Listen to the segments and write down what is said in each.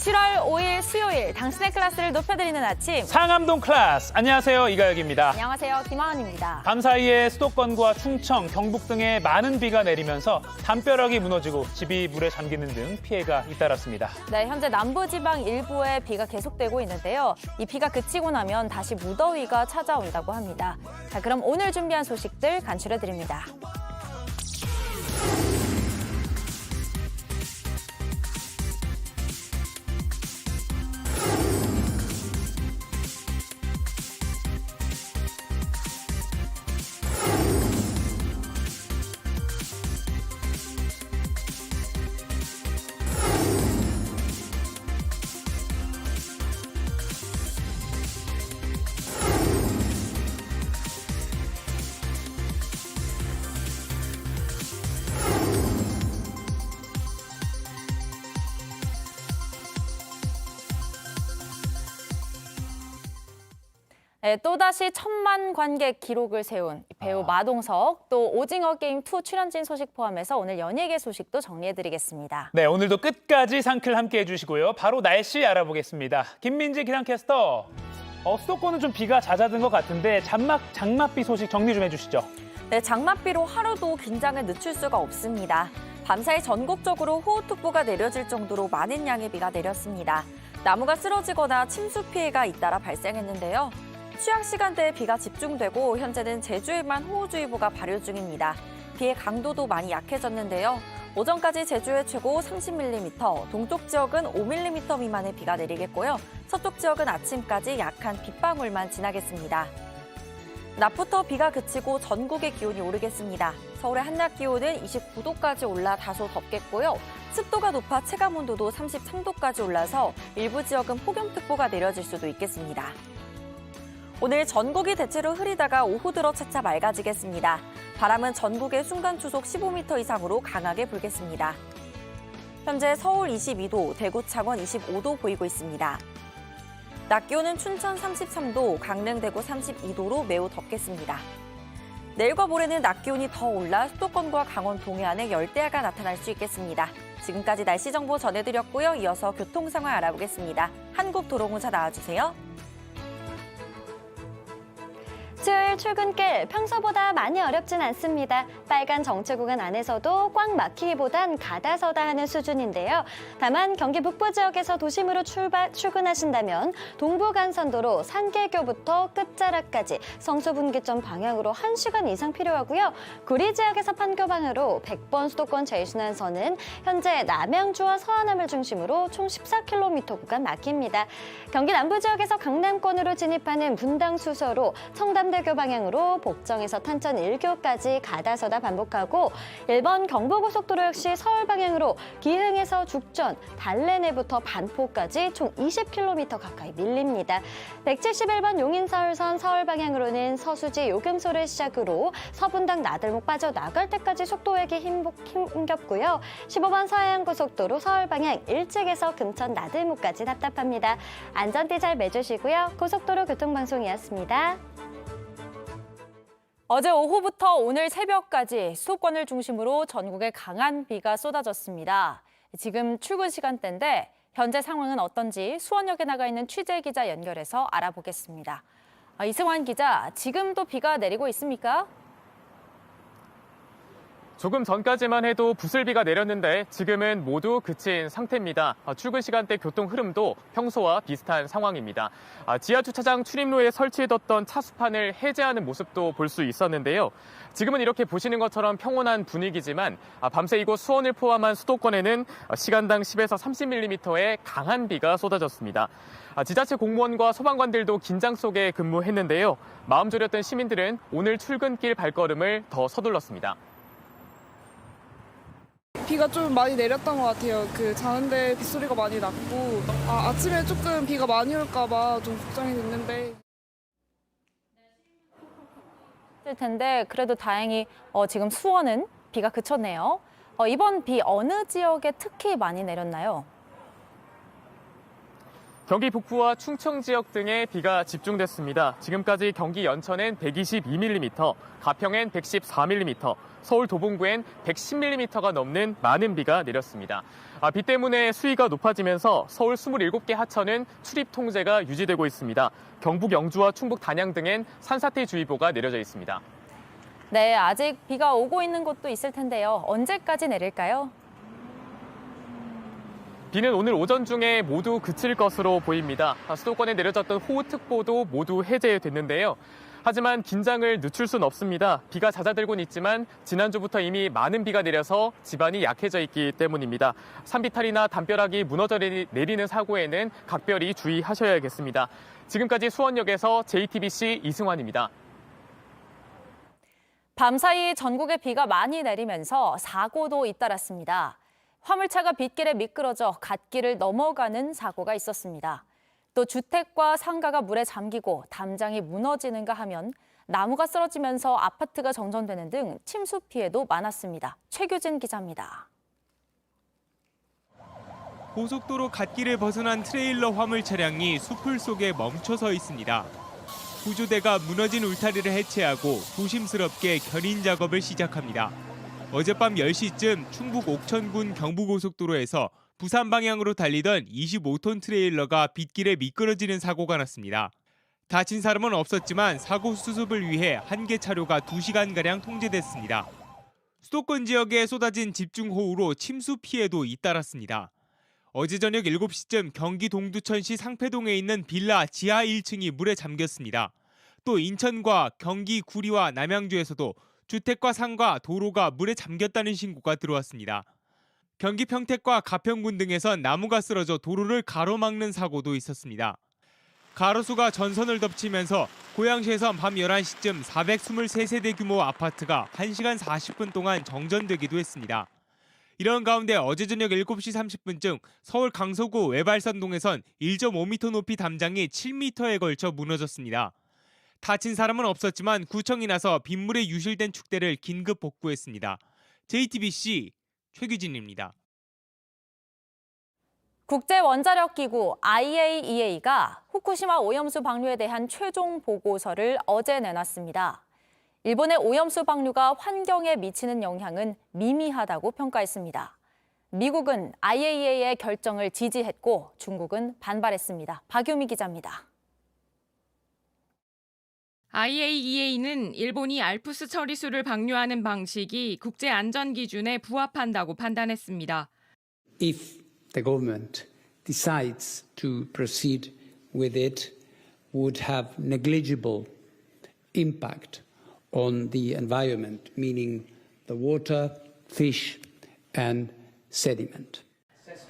7월 5일 수요일 당신의 클래스를 높여드리는 아침. 상암동 클래스. 안녕하세요. 이가혁입니다. 안녕하세요. 김하은입니다. 밤 사이에 수도권과 충청, 경북 등에 많은 비가 내리면서 담벼락이 무너지고 집이 물에 잠기는 등 피해가 잇따랐습니다. 네, 현재 남부지방 일부에 비가 계속되고 있는데요. 이 비가 그치고 나면 다시 무더위가 찾아온다고 합니다. 자, 그럼 오늘 준비한 소식들 간추려드립니다. 네, 또다시 1000만 관객 기록을 세운 배우 마동석, 또 오징어 게임 2 출연진 소식 포함해서 오늘 연예계 소식도 정리해드리겠습니다. 네, 오늘도 끝까지 상클 함께해 주시고요. 바로 날씨 알아보겠습니다. 김민지 기상캐스터. 수도권은 좀 비가 잦아든 것 같은데 장맛비 소식 정리 좀 해주시죠. 네, 장맛비로 하루도 긴장을 늦출 수가 없습니다. 밤사이 전국적으로 호우특보가 내려질 정도로 많은 양의 비가 내렸습니다. 나무가 쓰러지거나 침수 피해가 잇따라 발생했는데요. 취약 시간대에 비가 집중되고 현재는 제주에만 호우주의보가 발효 중입니다. 비의 강도도 많이 약해졌는데요. 오전까지 제주의 최고 30mm, 동쪽 지역은 5mm 미만의 비가 내리겠고요. 서쪽 지역은 아침까지 약한 빗방울만 지나겠습니다. 낮부터 비가 그치고 전국의 기온이 오르겠습니다. 서울의 한낮 기온은 29도까지 올라 다소 덥겠고요. 습도가 높아 체감온도도 33도까지 올라서 일부 지역은 폭염특보가 내려질 수도 있겠습니다. 오늘 전국이 대체로 흐리다가 오후 들어 차차 맑아지겠습니다. 바람은 전국의 순간초속 15m 이상으로 강하게 불겠습니다. 현재 서울 22도, 대구 창원 25도 보이고 있습니다. 낮 기온은 춘천 33도, 강릉 대구 32도로 매우 덥겠습니다. 내일과 모레는 낮 기온이 더 올라 수도권과 강원 동해안에 열대야가 나타날 수 있겠습니다. 지금까지 날씨 정보 전해드렸고요. 이어서 교통 상황 알아보겠습니다. 한국도로공사 나와주세요. 수요일 출근길 평소보다 많이 어렵진 않습니다. 빨간 정체 구간 안에서도 꽉 막히기보단 가다서다 하는 수준인데요. 다만 경기 북부 지역에서 도심으로 출근하신다면 동부간선도로 산길교부터 끝자락까지 성수분기점 방향으로 1시간 이상 필요하고요. 구리 지역에서 판교방으로 100번 수도권 제일순환선은 현재 남양주와 서안암을 중심으로 총 14km 구간 막힙니다. 경기 남부 지역에서 강남권으로 진입하는 분당 수서로 청담대교 방향으로 복정에서 탄천 1교까지 가다서다 반복하고 1번 경부고속도로 역시 서울 방향으로 기흥에서 죽전, 달래내부터 반포까지 총 20km 가까이 밀립니다. 171번 용인서울선 서울 방향으로는 서수지 요금소를 시작으로 서분당 나들목 빠져나갈 때까지 속도에게 힘겹고요. 15번 서해안고속도로 서울 방향 일찍에서 금천 나들목까지 답답합니다. 안전띠 잘 매주시고요. 고속도로 교통방송이었습니다. 어제 오후부터 오늘 새벽까지 수도권을 중심으로 전국에 강한 비가 쏟아졌습니다. 지금 출근 시간대인데 현재 상황은 어떤지 수원역에 나가 있는 취재기자 연결해서 알아보겠습니다. 이승환 기자, 지금도 비가 내리고 있습니까? 조금 전까지만 해도 부슬비가 내렸는데 지금은 모두 그친 상태입니다. 출근 시간대 교통 흐름도 평소와 비슷한 상황입니다. 지하주차장 출입로에 설치해뒀던 차수판을 해제하는 모습도 볼 수 있었는데요. 지금은 이렇게 보시는 것처럼 평온한 분위기지만 밤새 이곳 수원을 포함한 수도권에는 시간당 10에서 30mm의 강한 비가 쏟아졌습니다. 지자체 공무원과 소방관들도 긴장 속에 근무했는데요. 마음 졸였던 시민들은 오늘 출근길 발걸음을 더 서둘렀습니다. 비가 좀 많이 내렸던 것 같아요. 자는데 빗소리가 많이 났고 아침에 조금 비가 많이 올까 봐 좀 걱정이 됐는데. 될 텐데 그래도 다행히 지금 수원은 비가 그쳤네요. 이번 비 어느 지역에 특히 많이 내렸나요? 경기 북부와 충청 지역 등에 비가 집중됐습니다. 지금까지 경기 연천엔 122mm, 가평엔 114mm, 서울 도봉구엔 110mm가 넘는 많은 비가 내렸습니다. 비 때문에 수위가 높아지면서 서울 27개 하천은 출입 통제가 유지되고 있습니다. 경북 영주와 충북 단양 등엔 산사태주의보가 내려져 있습니다. 네, 아직 비가 오고 있는 곳도 있을 텐데요. 언제까지 내릴까요? 비는 오늘 오전 중에 모두 그칠 것으로 보입니다. 수도권에 내려졌던 호우특보도 모두 해제됐는데요. 하지만 긴장을 늦출 순 없습니다. 비가 잦아들곤 있지만 지난주부터 이미 많은 비가 내려서 지반이 약해져 있기 때문입니다. 산비탈이나 담벼락이 무너져 내리는 사고에는 각별히 주의하셔야겠습니다. 지금까지 수원역에서 JTBC 이승환입니다. 밤사이 전국에 비가 많이 내리면서 사고도 잇따랐습니다. 화물차가 빗길에 미끄러져 갓길을 넘어가는 사고가 있었습니다. 또 주택과 상가가 물에 잠기고 담장이 무너지는가 하면 나무가 쓰러지면서 아파트가 정전되는 등 침수 피해도 많았습니다. 최규진 기자입니다. 고속도로 갓길을 벗어난 트레일러 화물 차량이 수풀 속에 멈춰서 있습니다. 구조대가 무너진 울타리를 해체하고 조심스럽게 견인 작업을 시작합니다. 어젯밤 10시쯤 충북 옥천군 경부고속도로에서 부산 방향으로 달리던 25톤 트레일러가 빗길에 미끄러지는 사고가 났습니다. 다친 사람은 없었지만 사고 수습을 위해 한 개 차로가 2시간가량 통제됐습니다. 수도권 지역에 쏟아진 집중호우로 침수 피해도 잇따랐습니다. 어제 저녁 7시쯤 경기 동두천시 상패동에 있는 빌라 지하 1층이 물에 잠겼습니다. 또 인천과 경기 구리와 남양주에서도 주택과 상가, 도로가 물에 잠겼다는 신고가 들어왔습니다. 경기 평택과 가평군 등에선 나무가 쓰러져 도로를 가로막는 사고도 있었습니다. 가로수가 전선을 덮치면서 고양시에선 밤 11시쯤 423세대 규모 아파트가 1시간 40분 동안 정전되기도 했습니다. 이런 가운데 어제 저녁 7시 30분쯤 서울 강서구 외발산동에선 1.5m 높이 담장이 7m에 걸쳐 무너졌습니다. 다친 사람은 없었지만 구청이 나서 빗물에 유실된 축대를 긴급 복구했습니다. JTBC 최규진입니다. 국제원자력기구 IAEA가 후쿠시마 오염수 방류에 대한 최종 보고서를 어제 내놨습니다. 일본의 오염수 방류가 환경에 미치는 영향은 미미하다고 평가했습니다. 미국은 IAEA의 결정을 지지했고 중국은 반발했습니다. 박유미 기자입니다. IAEA는 일본이 알프스 처리수를 방류하는 방식이 국제 안전 기준에 부합한다고 판단했습니다. If the government decides to proceed with it, would have negligible impact on the environment, meaning the water, fish, and sediment.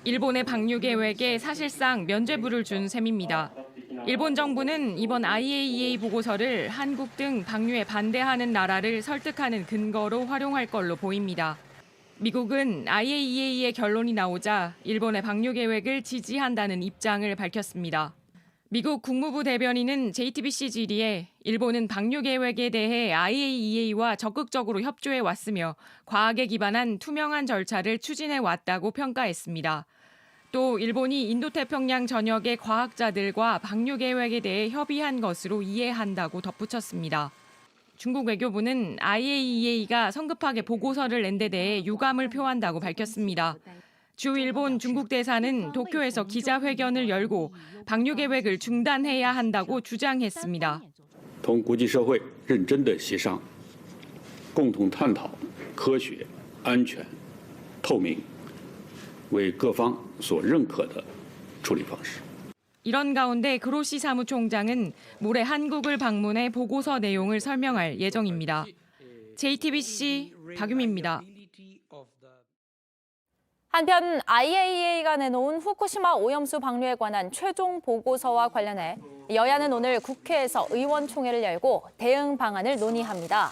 일본의 방류 계획에 사실상 면죄부를 준 셈입니다. 일본 정부는 이번 IAEA 보고서를 한국 등 방류에 반대하는 나라를 설득하는 근거로 활용할 걸로 보입니다. 미국은 IAEA의 결론이 나오자 일본의 방류 계획을 지지한다는 입장을 밝혔습니다. 미국 국무부 대변인은 JTBC 질의에 일본은 방류 계획에 대해 IAEA와 적극적으로 협조해 왔으며 과학에 기반한 투명한 절차를 추진해 왔다고 평가했습니다. 또 일본이 인도태평양 전역의 과학자들과 방류 계획에 대해 협의한 것으로 이해한다고 덧붙였습니다. 중국 외교부는 IAEA가 성급하게 보고서를 낸 데 대해 유감을 표한다고 밝혔습니다. 주 일본 중국 대사는 도쿄에서 기자회견을 열고 방류 계획을 중단해야 한다고 주장했습니다. 同国际社会认真的协商，共同探讨科学、安全、透明，为各方所认可的处理方式。 이런 가운데 그로시 사무총장은 모레 한국을 방문해 보고서 내용을 설명할 예정입니다. JTBC 박유미입니다. 한편 IAEA가 내놓은 후쿠시마 오염수 방류에 관한 최종 보고서와 관련해 여야는 오늘 국회에서 의원총회를 열고 대응 방안을 논의합니다.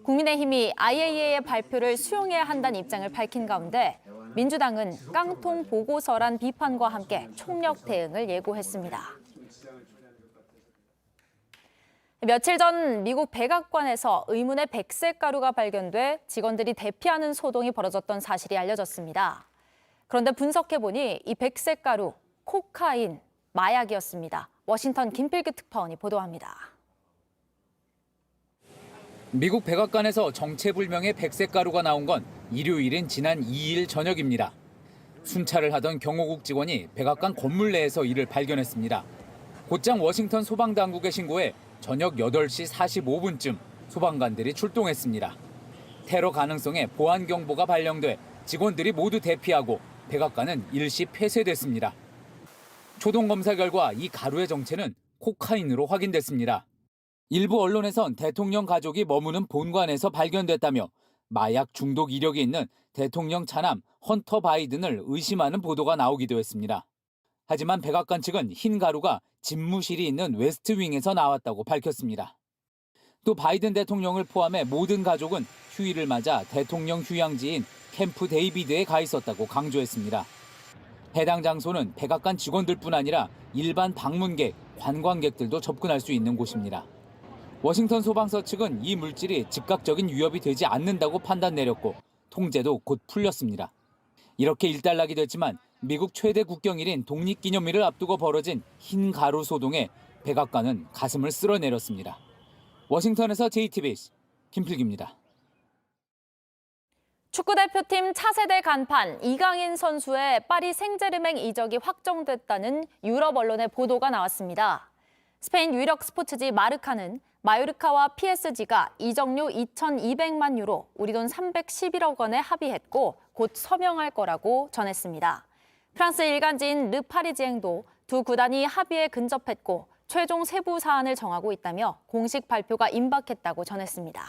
국민의힘이 IAEA의 발표를 수용해야 한다는 입장을 밝힌 가운데 민주당은 깡통 보고서란 비판과 함께 총력 대응을 예고했습니다. 며칠 전 미국 백악관에서 의문의 백색 가루가 발견돼 직원들이 대피하는 소동이 벌어졌던 사실이 알려졌습니다. 그런데 분석해보니 이 백색 가루, 코카인, 마약이었습니다. 워싱턴 김필규 특파원이 보도합니다. 미국 백악관에서 정체불명의 백색 가루가 나온 건 일요일인 지난 2일 저녁입니다. 순찰을 하던 경호국 직원이 백악관 건물 내에서 이를 발견했습니다. 곧장 워싱턴 소방당국에 신고해 저녁 8시 45분쯤 소방관들이 출동했습니다. 테러 가능성에 보안 경보가 발령돼 직원들이 모두 대피하고 백악관은 일시 폐쇄됐습니다. 초동 검사 결과 이 가루의 정체는 코카인으로 확인됐습니다. 일부 언론에선 대통령 가족이 머무는 본관에서 발견됐다며 마약 중독 이력이 있는 대통령 차남 헌터 바이든을 의심하는 보도가 나오기도 했습니다. 하지만 백악관 측은 흰 가루가 집무실이 있는 웨스트 윙에서 나왔다고 밝혔습니다. 또 바이든 대통령을 포함해 모든 가족은 휴일을 맞아 대통령 휴양지인 캠프 데이비드에 가 있었다고 강조했습니다. 해당 장소는 백악관 직원들뿐 아니라 일반 방문객, 관광객들도 접근할 수 있는 곳입니다. 워싱턴 소방서 측은 이 물질이 즉각적인 위협이 되지 않는다고 판단 내렸고 통제도 곧 풀렸습니다. 이렇게 일단락이 됐지만 미국 최대 국경일인 독립기념일을 앞두고 벌어진 흰 가루 소동에 백악관은 가슴을 쓸어내렸습니다. 워싱턴에서 JTBC 김필기입니다. 축구대표팀 차세대 간판 이강인 선수의 파리 생제르맹 이적이 확정됐다는 유럽 언론의 보도가 나왔습니다. 스페인 유력 스포츠지 마르카는 마요르카와 PSG가 이적료 2,200만 유로, 우리 돈 311억 원에 합의했고 곧 서명할 거라고 전했습니다. 프랑스 일간지인 르파리지앵도 두 구단이 합의에 근접했고 최종 세부 사안을 정하고 있다며 공식 발표가 임박했다고 전했습니다.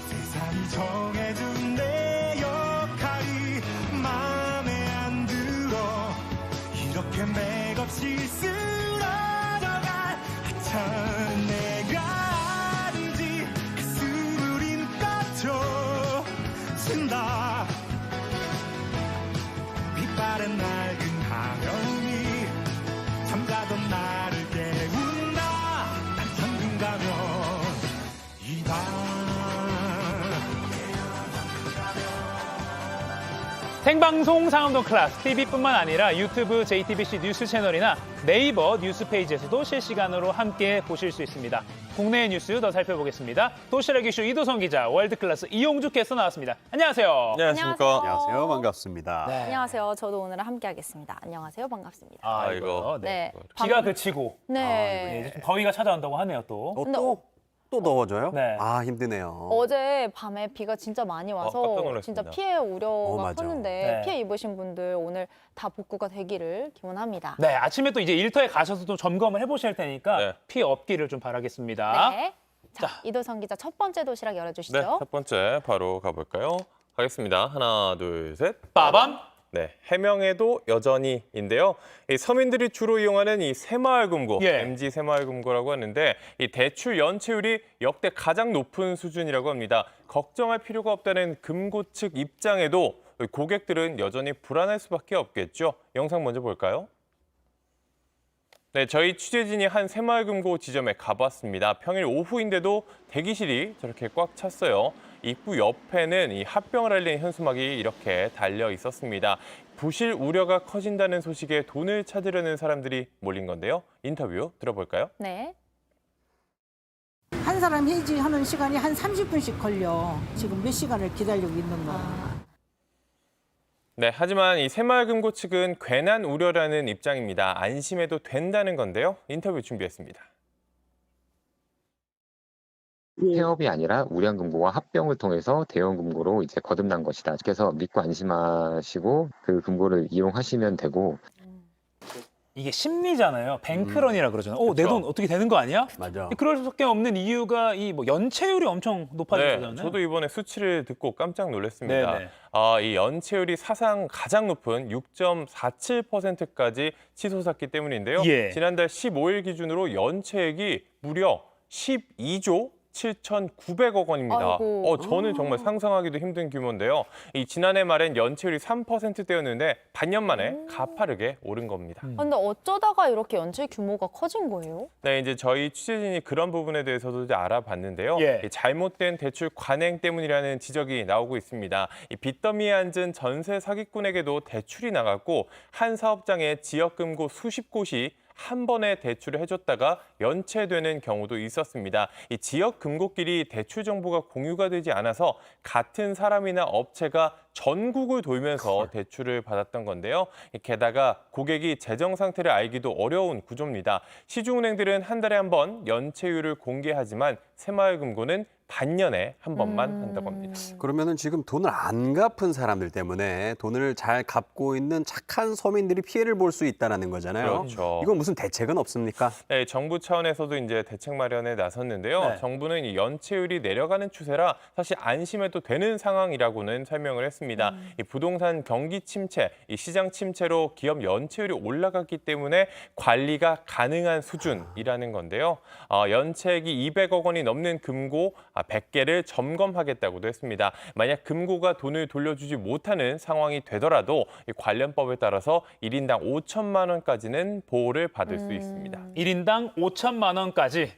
세상이 정해준 내 역할이 마음에 안 들어 이렇게 맥없이 쓰러져갈 하찮은 내가 아니지 그 스물인 빠져준다 빛바랜 낡은 하염이 잠자던 나를 깨운다 난 당분가면 이다 생방송 상암동 클래스, TV뿐만 아니라 유튜브 JTBC 뉴스 채널이나 네이버 뉴스 페이지에서도 실시간으로 함께 보실 수 있습니다. 국내의 뉴스 더 살펴보겠습니다. 도시락 이슈 이도성 기자, 월드클래스 이용주 캐스터 나왔습니다. 안녕하세요. 안녕하십니까. 안녕하세요. 반갑습니다. 네. 안녕하세요. 저도 오늘 함께하겠습니다. 안녕하세요. 반갑습니다. 아이고. 네. 비가 그치고 네. 이제 좀 더위가 찾아온다고 하네요, 또. 근데 또 더워져요? 네. 아, 힘드네요. 어제 밤에 비가 진짜 많이 깜짝 와서 놀랐습니다. 진짜 피해 우려가 맞아. 컸는데 네. 피해 입으신 분들 오늘 다 복구가 되기를 기원합니다. 네, 아침에 또 이제 일터에 가셔서 좀 점검을 해보실 테니까 네. 피해 없기를 좀 바라겠습니다. 네. 자, 이도성 기자 첫 번째 도시락 열어주시죠. 네, 첫 번째 바로 가볼까요? 가겠습니다. 하나, 둘, 셋. 빠밤. 네, 해명에도 여전히인데요. 이 서민들이 주로 이용하는 이 새마을금고, 예. MG 새마을금고라고 하는데 이 대출 연체율이 역대 가장 높은 수준이라고 합니다. 걱정할 필요가 없다는 금고 측 입장에도 고객들은 여전히 불안할 수밖에 없겠죠. 영상 먼저 볼까요? 네, 저희 취재진이 한 새마을금고 지점에 가봤습니다. 평일 오후인데도 대기실이 저렇게 꽉 찼어요. 입구 옆에는 이 합병을 알리는 현수막이 이렇게 달려 있었습니다. 부실 우려가 커진다는 소식에 돈을 찾으려는 사람들이 몰린 건데요. 인터뷰 들어볼까요? 네. 한 사람 해지하는 시간이 한 30분씩 걸려. 지금 몇 시간을 기다리고 있는 거야. 네, 하지만 이 새마을금고 측은 괜한 우려라는 입장입니다. 안심해도 된다는 건데요. 인터뷰 준비했습니다. 폐업이 아니라 우량금고와 합병을 통해서 대형금고로 이제 거듭난 것이다. 그래서 믿고 안심하시고 그 금고를 이용하시면 되고. 이게 심리잖아요. 뱅크런이라 그러잖아요. 내 돈 어떻게 되는 거 아니야? 맞아. 그럴 수밖에 없는 이유가 이 뭐 연체율이 엄청 높아진 네, 거잖아요. 저도 이번에 수치를 듣고 깜짝 놀랐습니다. 네네. 이 연체율이 사상 가장 높은 6.47%까지 치솟았기 때문인데요. 예. 지난달 15일 기준으로 연체액이 무려 12조 7,900억 원입니다. 아이고. 저는 정말 상상하기도 힘든 규모인데요. 이 지난해 말엔 연체율이 3%대였는데 반년 만에 가파르게 오른 겁니다. 근데 어쩌다가 이렇게 연체 규모가 커진 거예요? 네, 이제 저희 취재진이 그런 부분에 대해서도 이제 알아봤는데요. 예. 이 잘못된 대출 관행 때문이라는 지적이 나오고 있습니다. 이 빚더미에 앉은 전세 사기꾼에게도 대출이 나갔고 한 사업장에 지역금고 수십 곳이 한 번에 대출을 해줬다가 연체되는 경우도 있었습니다. 이 지역 금고끼리 대출 정보가 공유가 되지 않아서 같은 사람이나 업체가 전국을 돌면서 대출을 받았던 건데요. 게다가 고객이 재정 상태를 알기도 어려운 구조입니다. 시중은행들은 한 달에 한 번 연체율을 공개하지만 새마을금고는 반년에 한 번만 한다고 합니다. 그러면은 지금 돈을 안 갚은 사람들 때문에 돈을 잘 갚고 있는 착한 서민들이 피해를 볼 수 있다는 거잖아요. 그렇죠. 이건 무슨 대책은 없습니까? 네, 정부 차원에서도 이제 대책 마련에 나섰는데요. 네. 정부는 이 연체율이 내려가는 추세라 사실 안심해도 되는 상황이라고는 설명을 했습니다. 이 부동산 경기 침체, 이 시장 침체로 기업 연체율이 올라갔기 때문에 관리가 가능한 수준이라는 건데요. 연체액이 200억 원이 넘는 금고 100개를 점검하겠다고도 했습니다. 만약 금고가 돈을 돌려주지 못하는 상황이 되더라도 이 관련법에 따라서 1인당 5천만 원까지는 보호를 받을 수 있습니다. 1인당 5천만 원까지.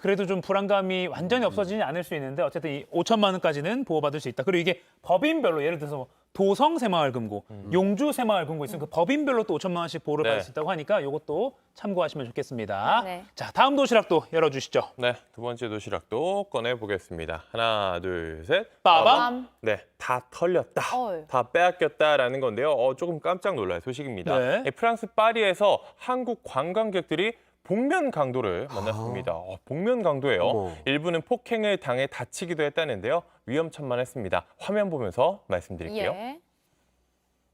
그래도 좀 불안감이 완전히 없어지지 않을 수 있는데 어쨌든 이 5천만 원까지는 보호받을 수 있다. 그리고 이게 법인별로 예를 들어서 도성 새마을금고, 용주 새마을금고 있으면 그 법인별로 또 5천만 원씩 보호를 받을 수 있다고 하니까 이것도 참고하시면 좋겠습니다. 네. 자, 다음 도시락도 열어주시죠. 네, 두 번째 도시락도 꺼내보겠습니다. 하나, 둘, 셋. 빠밤. 네, 다 털렸다. 다 빼앗겼다라는 건데요. 조금 깜짝 놀랄 소식입니다. 네. 프랑스 파리에서 한국 관광객들이 복면 강도를 만났습니다. 복면 강도예요. 어머. 일부는 폭행을 당해 다치기도 했다는데요. 위험천만했습니다. 화면 보면서 말씀드릴게요. 예.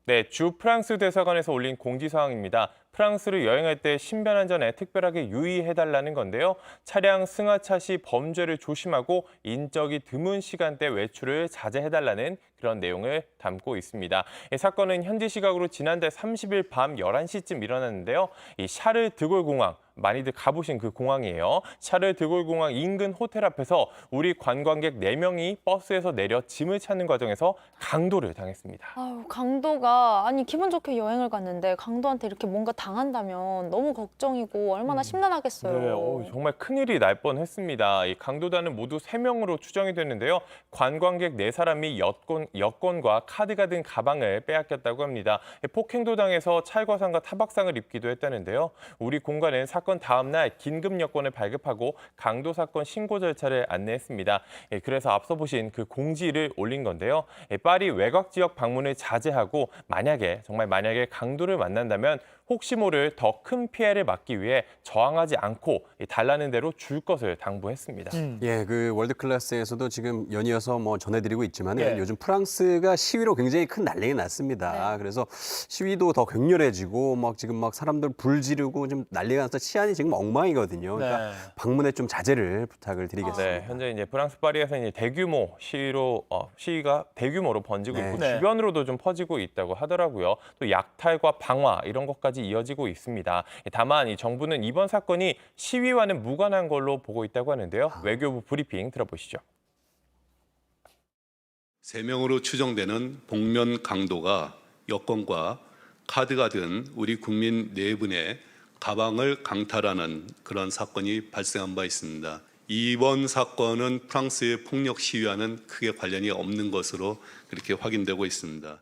네, 주 프랑스 대사관에서 올린 공지사항입니다. 프랑스를 여행할 때 신변 안전에 특별하게 유의해달라는 건데요. 차량 승하차 시 범죄를 조심하고 인적이 드문 시간대 외출을 자제해달라는 그런 내용을 담고 있습니다. 이 사건은 현지 시각으로 지난달 30일 밤 11시쯤 일어났는데요. 이 샤를 드골 공항, 많이들 가보신 그 공항이에요. 샤를 드골 공항 인근 호텔 앞에서 우리 관광객 4명이 버스에서 내려 짐을 찾는 과정에서 강도를 당했습니다. 아유, 강도가 아니 기분 좋게 여행을 갔는데 강도한테 이렇게 뭔가 당한다면 너무 걱정이고 얼마나 심란하겠어요. 네, 정말 큰일이 날 뻔했습니다. 이 강도단은 모두 3명으로 추정이 됐는데요. 관광객 4사람이 여권과 카드가 든 가방을 빼앗겼다고 합니다. 폭행도 당해서 찰과상과 타박상을 입기도 했다는데요. 우리 공간은 사건 다음 날 긴급 여권을 발급하고 강도 사건 신고 절차를 안내했습니다. 그래서 앞서 보신 그 공지를 올린 건데요. 파리 외곽 지역 방문을 자제하고 정말 만약에 강도를 만난다면 혹시 모를 더 큰 피해를 막기 위해 저항하지 않고 달라는 대로 줄 것을 당부했습니다. 예, 그 월드클래스에서도 지금 연이어서 뭐 전해드리고 있지만 예. 요즘 프랑스가 시위로 굉장히 큰 난리가 났습니다. 그래서 시위도 더 격렬해지고 지금 사람들 불 지르고 좀 난리가 나서 치안이 지금 엉망이거든요. 그러니까 방문에 좀 자제를 부탁을 드리겠습니다. 네, 현재 이제 프랑스 파리에서 이제 대규모 시위가 대규모로 번지고 있고 네. 주변으로도 좀 퍼지고 있다고 하더라고요. 또 약탈과 방화 이런 것까지 이어지고 있습니다. 다만 이 정부는 이번 사건이 시위와는 무관한 걸로 보고 있다고 하는데요. 외교부 브리핑 들어보시죠. 3명으로 추정되는 복면 강도가 여권과 카드가 든 우리 국민 4분의 가방을 강탈하는 그런 사건이 발생한 바 있습니다. 이번 사건은 프랑스의 폭력 시위와는 크게 관련이 없는 것으로 그렇게 확인되고 있습니다.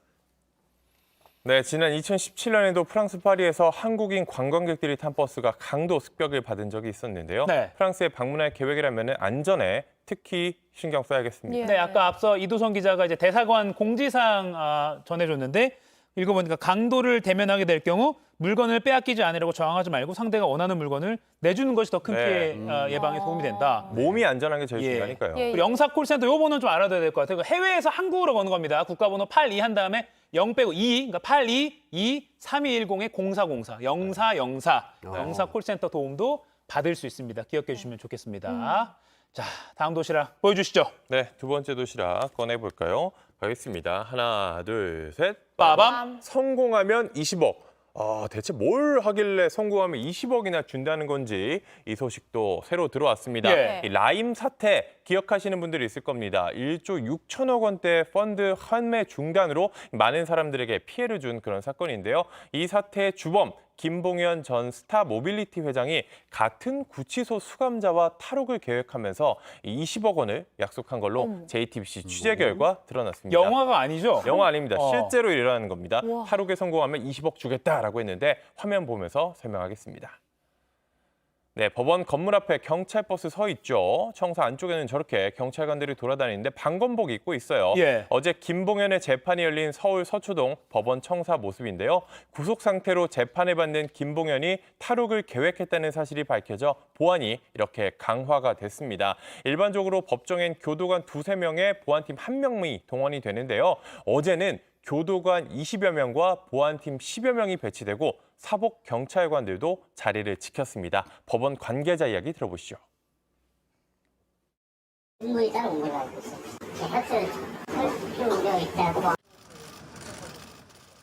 네, 지난 2017년에도 프랑스 파리에서 한국인 관광객들이 탄 버스가 강도 습격을 받은 적이 있었는데요. 네. 프랑스에 방문할 계획이라면 안전에 특히 신경 써야겠습니다. 네, 아까 앞서 이도성 기자가 이제 대사관 공지사항 전해줬는데 읽어보니까 강도를 대면하게 될 경우 물건을 빼앗기지 않으려고 저항하지 말고 상대가 원하는 물건을 내주는 것이 더 큰 피해 예방에 도움이 된다. 몸이 안전한 게 제일 중요하니까요. 그리고 영사 콜센터 요 번호는 좀 알아둬야 될 것 같아요. 해외에서 한국으로 거는 겁니다. 국가번호 82 한 다음에 0 빼고 2, 그러니까 82-3210-0404, 0404. 영사 콜센터 도움도 받을 수 있습니다. 기억해 주시면 좋겠습니다. 자, 다음 도시락 보여주시죠. 네, 두 번째 도시락 꺼내볼까요? 가겠습니다. 하나, 둘, 셋. 빠밤. 성공하면 20억. 대체 뭘 하길래 성공하면 20억이나 준다는 건지 이 소식도 새로 들어왔습니다. 예. 이 라임 사태 기억하시는 분들이 있을 겁니다. 1조 6천억 원대 펀드 환매 중단으로 많은 사람들에게 피해를 준 그런 사건인데요. 이 사태의 주범 김봉현 전 스타모빌리티 회장이 같은 구치소 수감자와 탈옥을 계획하면서 20억 원을 약속한 걸로 JTBC 취재 결과 드러났습니다. 영화가 아니죠? 영화 아닙니다. 어. 실제로 일어나는 겁니다. 우와. 탈옥에 성공하면 20억 주겠다라고 했는데 화면 보면서 설명하겠습니다. 네, 법원 건물 앞에 경찰버스 서 있죠. 청사 안쪽에는 저렇게 경찰관들이 돌아다니는데 방검복 입고 있어요. 예. 어제 김봉현의 재판이 열린 서울 서초동 법원 청사 모습인데요. 구속 상태로 재판을 받는 김봉현이 탈옥을 계획했다는 사실이 밝혀져 보안이 이렇게 강화가 됐습니다. 일반적으로 법정엔 교도관 2~3명에 보안팀 1명이 동원이 되는데요. 어제는 교도관 20여 명과 보안팀 10여 명이 배치되고 사복 경찰관들도 자리를 지켰습니다. 법원 관계자 이야기 들어보시죠. 인물이 따로 온 걸로 알고 있어요. 협조되어 있다고.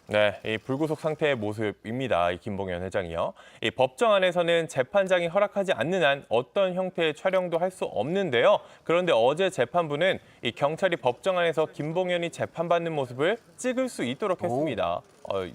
네, 이 불구속 상태의 모습입니다. 이 김봉현 회장이요. 이 법정 안에서는 재판장이 허락하지 않는 한 어떤 형태의 촬영도 할 수 없는데요. 그런데 어제 재판부는 이 경찰이 법정 안에서 김봉현이 재판받는 모습을 찍을 수 있도록 했습니다.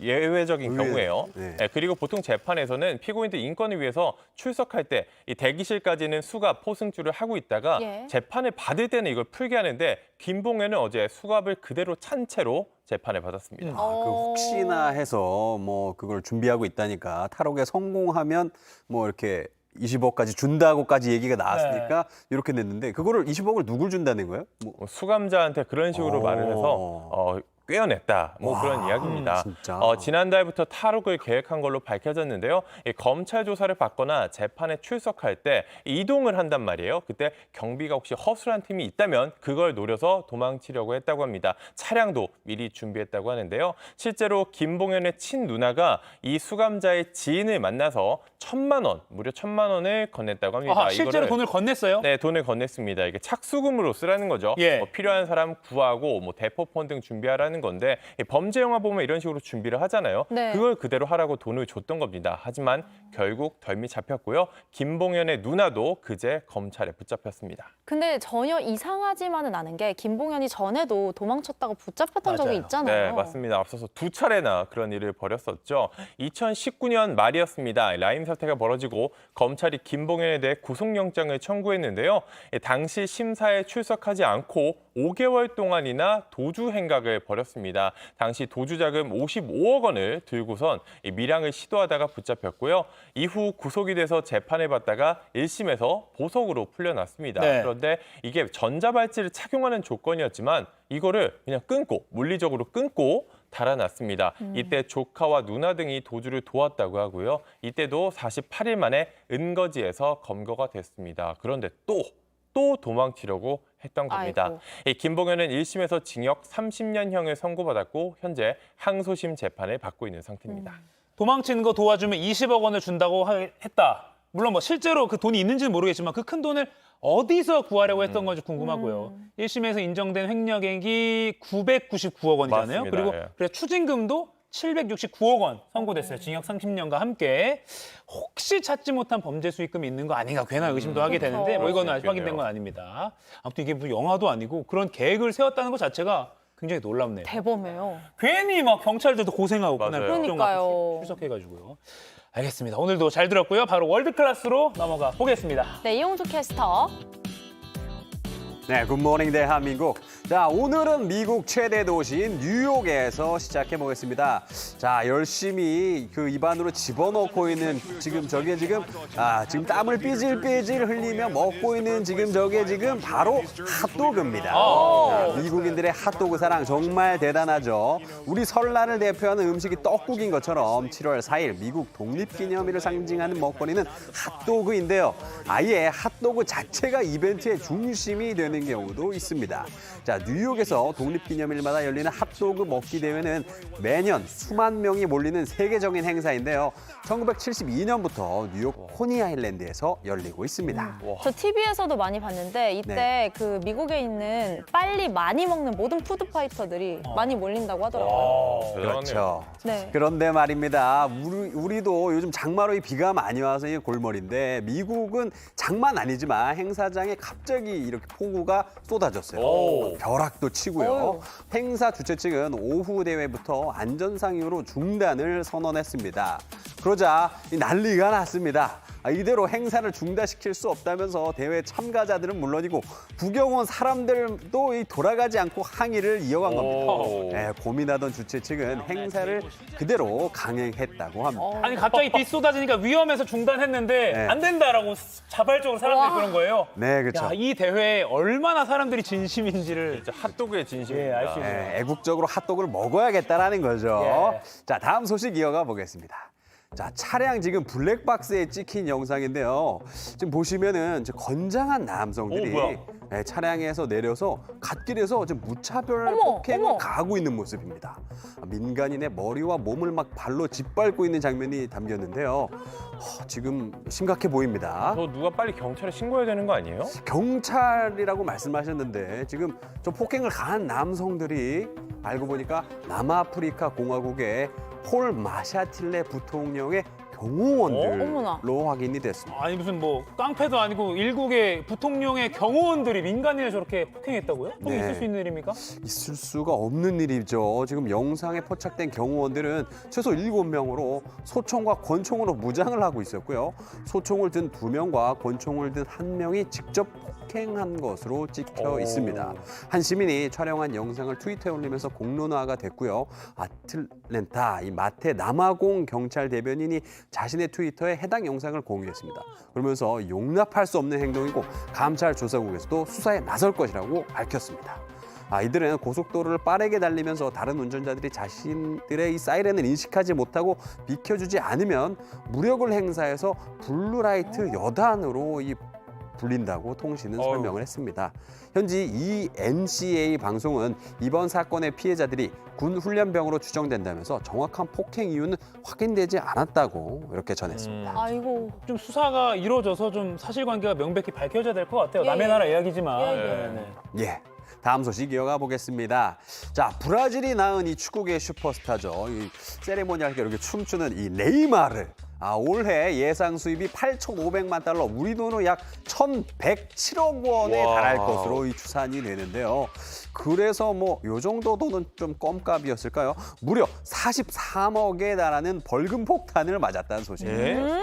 예외적인 경우에요. 네. 네, 그리고 보통 재판에서는 피고인들 인권을 위해서 출석할 때 이 대기실까지는 수갑, 포승줄을 하고 있다가 예. 재판을 받을 때는 이걸 풀게 하는데 김봉현은 어제 수갑을 그대로 찬 채로 재판을 받았습니다. 그 혹시나 해서 뭐 그걸 준비하고 있다니까 탈옥에 성공하면 뭐 이렇게 20억까지 준다고까지 얘기가 나왔으니까 이렇게 냈는데 그거를 20억을 누굴 준다는 거예요? 뭐. 수감자한테 그런 식으로 말을 해서 꿰어냈다. 뭐 그런 이야기입니다. 진짜. 지난달부터 탈옥을 계획한 걸로 밝혀졌는데요. 이 검찰 조사를 받거나 재판에 출석할 때 이동을 한단 말이에요. 그때 경비가 혹시 허술한 팀이 있다면 그걸 노려서 도망치려고 했다고 합니다. 차량도 미리 준비했다고 하는데요. 실제로 김봉현의 친누나가 이 수감자의 지인을 만나서 1,000만 원, 무려 1,000만 원을 건넸다고 합니다. 아, 실제로 돈을 건넸어요? 네, 돈을 건넸습니다. 이게 착수금으로 쓰라는 거죠. 예. 뭐 필요한 사람 구하고 뭐 대포폰 등 준비하라는 건데 범죄 영화 보면 이런 식으로 준비를 하잖아요. 네. 그걸 그대로 하라고 돈을 줬던 겁니다. 하지만 결국 덜미 잡혔고요. 김봉현의 누나도 그제 검찰에 붙잡혔습니다. 근데 전혀 이상하지만은 않은 게 김봉현이 전에도 도망쳤다고 붙잡혔던 적이 있잖아요. 네, 맞습니다. 앞서서 2차례나 그런 일을 벌였었죠. 2019년 말이었습니다. 라임 사태가 벌어지고 검찰이 김봉현에 대해 구속영장을 청구했는데요. 당시 심사에 출석하지 않고 5개월 동안이나 도주 행각을 벌였습니다. 당시 도주자금 55억 원을 들고선 밀항을 시도하다가 붙잡혔고요. 이후 구속이 돼서 재판을 받다가 1심에서 보석으로 풀려났습니다. 네. 그런데 이게 전자발찌를 착용하는 조건이었지만 이거를 그냥 끊고 물리적으로 끊고 달아났습니다. 이때 조카와 누나 등이 도주를 도왔다고 하고요. 이때도 48일 만에 은거지에서 검거가 됐습니다. 그런데 또 도망치려고 했던 겁니다. 이 김봉현은 1심에서 징역 30년형을 선고받았고 현재 항소심 재판을 받고 있는 상태입니다. 도망치는 거 도와주면 20억 원을 준다고 했다. 물론 뭐 실제로 그 돈이 있는지는 모르겠지만 그 큰 돈을 어디서 구하려고 했던 건지 궁금하고요. 1심에서 인정된 횡령액이 999억 원이잖아요. 맞습니다. 그리고 예. 그래서 추징금도 769억 원 선고됐어요. 징역 30년과 함께. 혹시 찾지 못한 범죄 수익금이 있는 거 아닌가 괜한 의심도 하게 되는데 뭐 이거는 아직 확인된 건 아닙니다. 아무튼 이게 뭐 영화도 아니고 그런 계획을 세웠다는 것 자체가 굉장히 놀랍네요. 대범해요. 괜히 막 경찰들도 고생하고 그날 맞아요. 그러니까요. 출석해가지고요. 알겠습니다. 오늘도 잘 들었고요. 바로 월드클래스로 넘어가 보겠습니다. 네, 이용주 캐스터. 네, 굿모닝 대한민국. 자, 오늘은 미국 최대 도시인 뉴욕에서 시작해 보겠습니다. 자, 열심히 그 입안으로 집어넣고 있는 지금 지금 땀을 삐질삐질 흘리며 먹고 있는 저게 바로 핫도그입니다. 자, 미국인들의 핫도그 사랑 정말 대단하죠. 우리 설날을 대표하는 음식이 떡국인 것처럼 7월 4일 미국 독립기념일을 상징하는 먹거리는 핫도그인데요. 아예 핫도그 자체가 이벤트의 중심이 되는 경우도 있습니다. 자, 뉴욕에서 독립기념일마다 열리는 핫도그 먹기 대회는 매년 수만 명이 몰리는 세계적인 행사인데요. 1972년부터 뉴욕 코니 아일랜드에서 열리고 있습니다. 저 TV에서도 많이 봤는데 이때 그 미국에 있는 빨리 많이 먹는 모든 푸드파이터들이 많이 몰린다고 하더라고요. 대단하네요. 그렇죠. 네. 그런데 말입니다. 우리도 요즘 장마로 이 비가 많이 와서 이 골머리인데 미국은 장마는 아니지만 행사장에 갑자기 이렇게 폭우가 쏟아졌어요. 벼락도 치고요. 행사 주최 측은 오후 대회부터 안전상 이유로 중단을 선언했습니다. 그러자 이 난리가 났습니다. 이대로 행사를 중단시킬 수 없다면서 대회 참가자들은 물론이고 구경 온 사람들도 돌아가지 않고 항의를 이어간 겁니다. 네, 고민하던 주최 측은 행사를 그대로 강행했다고 합니다. 아니 갑자기 비 쏟아지니까 위험해서 중단했는데 안 된다라고 자발적으로 사람들이 그런 거예요. 네, 그렇죠. 야, 이 대회에 얼마나 사람들이 진심인지를 진짜 핫도그의 진심입니다. 알 수 있네요. 네, 애국적으로 핫도그를 먹어야겠다라는 거죠. 예. 자, 다음 소식 이어가 보겠습니다. 자, 차량 지금 블랙박스에 찍힌 영상인데요. 지금 보시면은 건장한 남성들이 네, 차량에서 내려서 갓길에서 지금 무차별 폭행을 가하고 있는 모습입니다. 민간인의 머리와 몸을 막 발로 짓밟고 있는 장면이 담겼는데요. 지금 심각해 보입니다. 누가 빨리 경찰에 신고해야 되는 거 아니에요? 경찰이라고 말씀하셨는데 지금 저 폭행을 가한 남성들이 알고 보니까 남아프리카 공화국의 폴 마샤틸레 부통령의 경호원들로 확인이 됐습니다. 아니 무슨 뭐 깡패도 아니고 일국의 부통령의 경호원들이 민간인을 저렇게 폭행했다고요? 좀 있을 수 있는 일입니까? 있을 수가 없는 일이죠. 지금 영상에 포착된 경호원들은 최소 7명으로 소총과 권총으로 무장을 하고 있었고요. 소총을 든 2명과 권총을 든 1명이 직접 폭행한 것으로 찍혀 있습니다. 한 시민이 촬영한 영상을 트위터에 올리면서 공론화가 됐고요. 아틀랜타 이 마테 남아공 경찰 대변인이 자신의 트위터에 해당 영상을 공유했습니다. 그러면서 용납할 수 없는 행동이고 감찰 조사국에서도 수사에 나설 것이라고 밝혔습니다. 이들은 고속도로를 빠르게 달리면서 다른 운전자들이 자신들의 이 사이렌을 인식하지 못하고 비켜주지 않으면 무력을 행사해서 블루라이트 여단으로 불린다고 통신은 설명을 했습니다. 현지 이 NCA 방송은 이번 사건의 피해자들이 군 훈련병으로 추정된다면서 정확한 폭행 이유는 확인되지 않았다고 이렇게 전했습니다. 아이고. 좀 수사가 이루어져서 좀 사실관계가 명백히 밝혀져야 될 것 같아요. 남의 나라 이야기지만. 예. 다음 소식 이어가 보겠습니다. 자, 브라질이 낳은 이 축구계 슈퍼스타죠. 이 세레모니할 때 이렇게 춤추는 이 네이마르. 올해 예상 수입이 8,500만 달러, 우리 돈으로 약 1,107억 원에 달할 것으로 이 추산이 되는데요. 그래서 뭐 요 정도 돈은 좀 껌값이었을까요? 무려 43억에 달하는 벌금 폭탄을 맞았다는 소식입니다.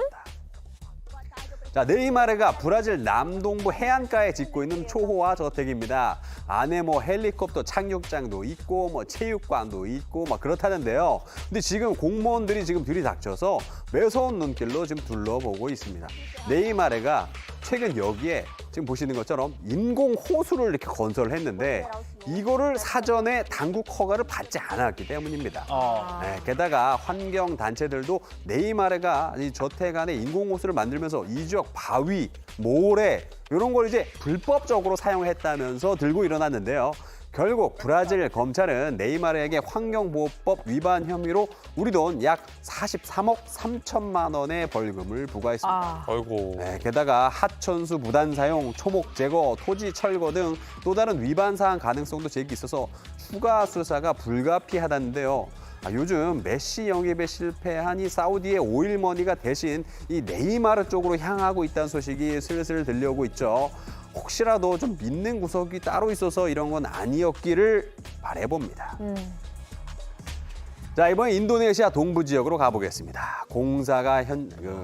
자, 네이마르가 브라질 남동부 해안가에 짓고 있는 초호화 저택입니다. 안에 뭐 헬리콥터 착륙장도 있고 뭐 체육관도 있고 막 그렇다는데요. 근데 지금 공무원들이 지금 들이닥쳐서 매서운 눈길로 지금 둘러보고 있습니다. 네이마르가 최근 여기에 지금 보시는 것처럼 인공 호수를 이렇게 건설했는데 이거를 사전에 당국 허가를 받지 않았기 때문입니다. 네, 게다가 환경 단체들도 네이마르가 이 저택 안에 인공 호수를 만들면서 이 지역 바위, 모래 이런 걸 이제 불법적으로 사용했다면서 들고 일어났는데요. 결국 브라질 검찰은 네이마르에게 환경보호법 위반 혐의로 우리 돈 약 43억 3천만 원의 벌금을 부과했습니다. 아이고. 네, 게다가 하천수 무단 사용, 초목 제거, 토지 철거 등 또 다른 위반 사항 가능성도 제기 있어서 추가 수사가 불가피하다는데요. 요즘 메시 영입에 실패한 이 사우디의 오일머니가 대신 이 네이마르 쪽으로 향하고 있다는 소식이 슬슬 들려오고 있죠. 혹시라도 좀 믿는 구석이 따로 있어서 이런 건 아니었기를 바라봅니다. 자, 이번엔 인도네시아 동부 지역으로 가보겠습니다. 공사가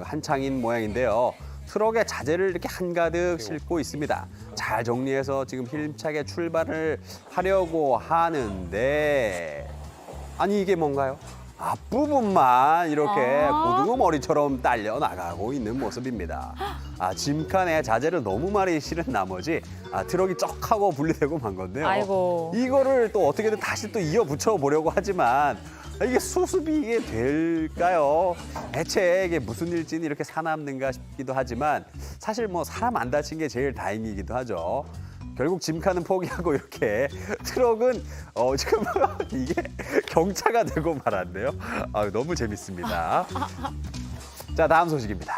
한창인 모양인데요. 트럭에 자재를 이렇게 한가득 싣고 있습니다. 잘 정리해서 지금 힘차게 출발을 하려고 하는데 아니 이게 뭔가요? 앞부분만 이렇게 고등어 머리처럼 딸려 나가고 있는 모습입니다. 짐칸에 자재를 너무 많이 실은 나머지 트럭이 쩍 하고 분리되고 만 건데요. 아이고. 이거를 또 어떻게든 다시 또 이어 붙여 보려고 하지만 이게 수습이 이게 될까요? 대체 이게 무슨 일진이 이렇게 사납는가 싶기도 하지만 사실 뭐 사람 안 다친 게 제일 다행이기도 하죠. 결국 짐칸은 포기하고 이렇게 트럭은 지금 이게 경차가 되고 말았네요. 너무 재밌습니다. 자, 다음 소식입니다.